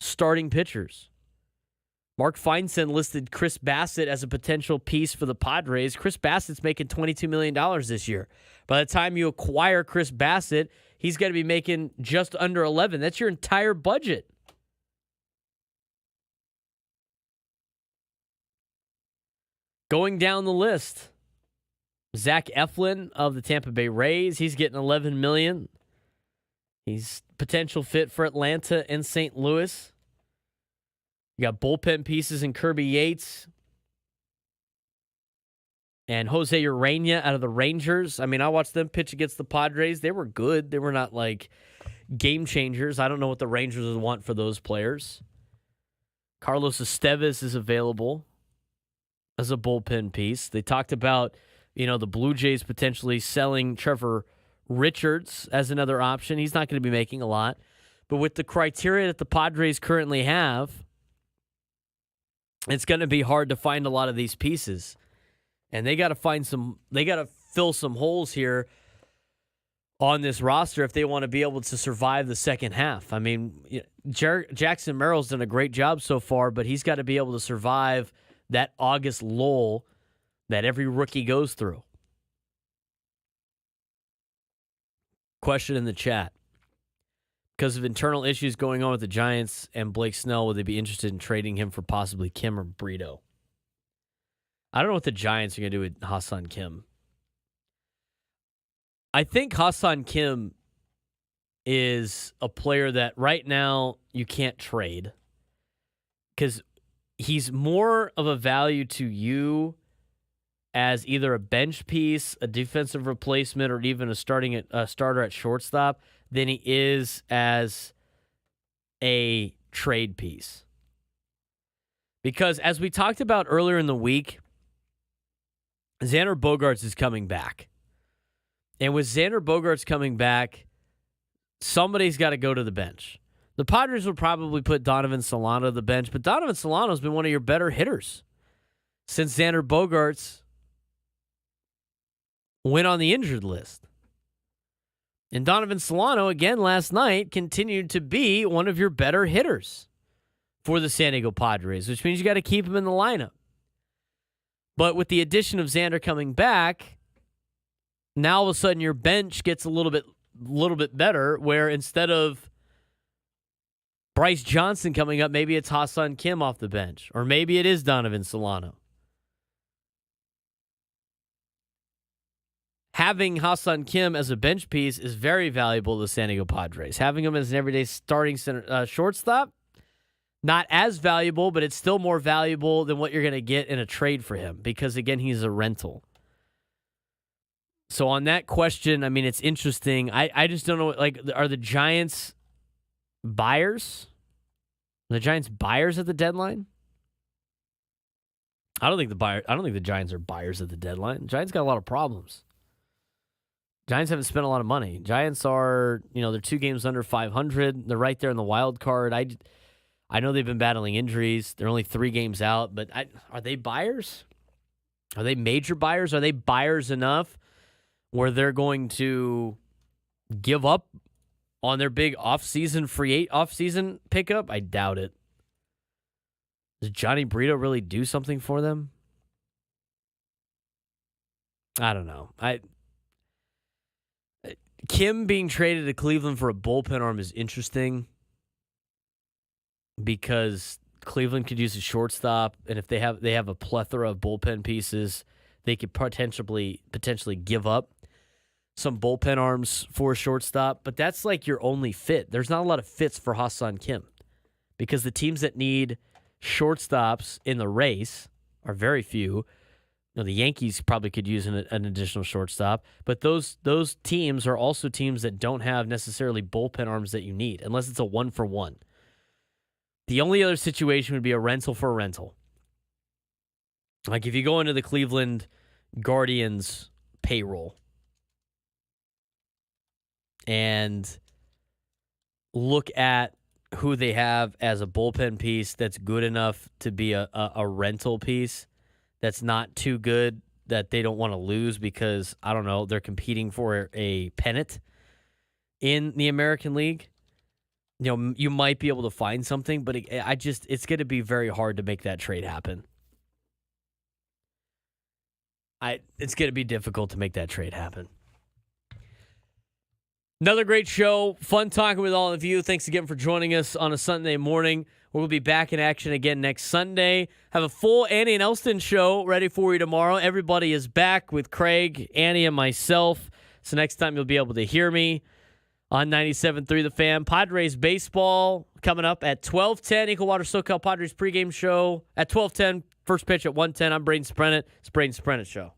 starting pitchers. Mark Feinstein listed Chris Bassett as a potential piece for the Padres. Chris Bassett's making $22 million this year. By the time you acquire Chris Bassett, he's going to be making just under 11. That's your entire budget. Going down the list, Zach Eflin of the Tampa Bay Rays, he's getting $11 million. He's potential fit for Atlanta and St. Louis. You got bullpen pieces in Kirby Yates and Jose Urena out of the Rangers. I mean, I watched them pitch against the Padres. They were good. They were not like game changers. I don't know what the Rangers would want for those players. Carlos Estevez is available as a bullpen piece. They talked about, the Blue Jays potentially selling Trevor Richards as another option. He's not going to be making a lot. But with the criteria that the Padres currently have, it's going to be hard to find a lot of these pieces. And they got to fill some holes here on this roster if they want to be able to survive the second half. I mean, Jackson Merrill's done a great job so far, but he's got to be able to survive that August lull that every rookie goes through. Question in the chat. Because of internal issues going on with the Giants and Blake Snell, would they be interested in trading him for possibly Kim or Brito? I don't know what the Giants are going to do with Hassan Kim. I think Hassan Kim is a player that right now you can't trade because he's more of a value to you as either a bench piece, a defensive replacement, or even a starter at shortstop than he is as a trade piece. Because as we talked about earlier in the week, Xander Bogaerts is coming back. And with Xander Bogaerts coming back, somebody's got to go to the bench. The Padres would probably put Donovan Solano on the bench, but Donovan Solano's been one of your better hitters since Xander Bogaerts went on the injured list. And Donovan Solano, again last night, continued to be one of your better hitters for the San Diego Padres, which means you got to keep him in the lineup. But with the addition of Xander coming back, now all of a sudden your bench gets a little bit better, where instead of Bryce Johnson coming up, maybe it's Hassan Kim off the bench, or maybe it is Donovan Solano. Having Hassan Kim as a bench piece is very valuable to the San Diego Padres. Having him as an everyday starting shortstop, not as valuable, but it's still more valuable than what you're going to get in a trade for him because, again, he's a rental. So on that question, I mean, it's interesting. I just don't know, like, are the Giants buyers? Are the Giants buyers at the deadline? I don't think the Giants are buyers at the deadline. The Giants got a lot of problems. Giants haven't spent a lot of money. Giants are, they're 2 games under 500. They're right there in the wild card. I know they've been battling injuries. They're only 3 games out, but are they buyers? Are they major buyers? Are they buyers enough where they're going to give up on their big off-season pickup? I doubt it. Does Johnny Brito really do something for them? I don't know. Kim being traded to Cleveland for a bullpen arm is interesting because Cleveland could use a shortstop, and if they have a plethora of bullpen pieces, they could potentially give up some bullpen arms for a shortstop. But that's like your only fit. There's not a lot of fits for Hassan Kim because the teams that need shortstops in the race are very few. The Yankees probably could use an additional shortstop, but those teams are also teams that don't have necessarily bullpen arms that you need, unless it's a 1-for-1. The only other situation would be a rental for a rental. Like if you go into the Cleveland Guardians payroll and look at who they have as a bullpen piece that's good enough to be a rental piece that's not too good that they don't want to lose because, I don't know, they're competing for a pennant in the American League. You know, you might be able to find something, but it's going to be very hard to make that trade happen. It's going to be difficult to make that trade happen. Another great show. Fun talking with all of you. Thanks again for joining us on a Sunday morning. We'll be back in action again next Sunday. Have a full Annie and Elston show ready for you tomorrow. Everybody is back with Craig, Annie, and myself. So next time you'll be able to hear me on 97.3 The Fan. Padres baseball coming up at 12:10. Equal Water SoCal Padres pregame show at 12:10. First pitch at 1:10. I'm Braden Surprenant. It's Braden Surprenant Show.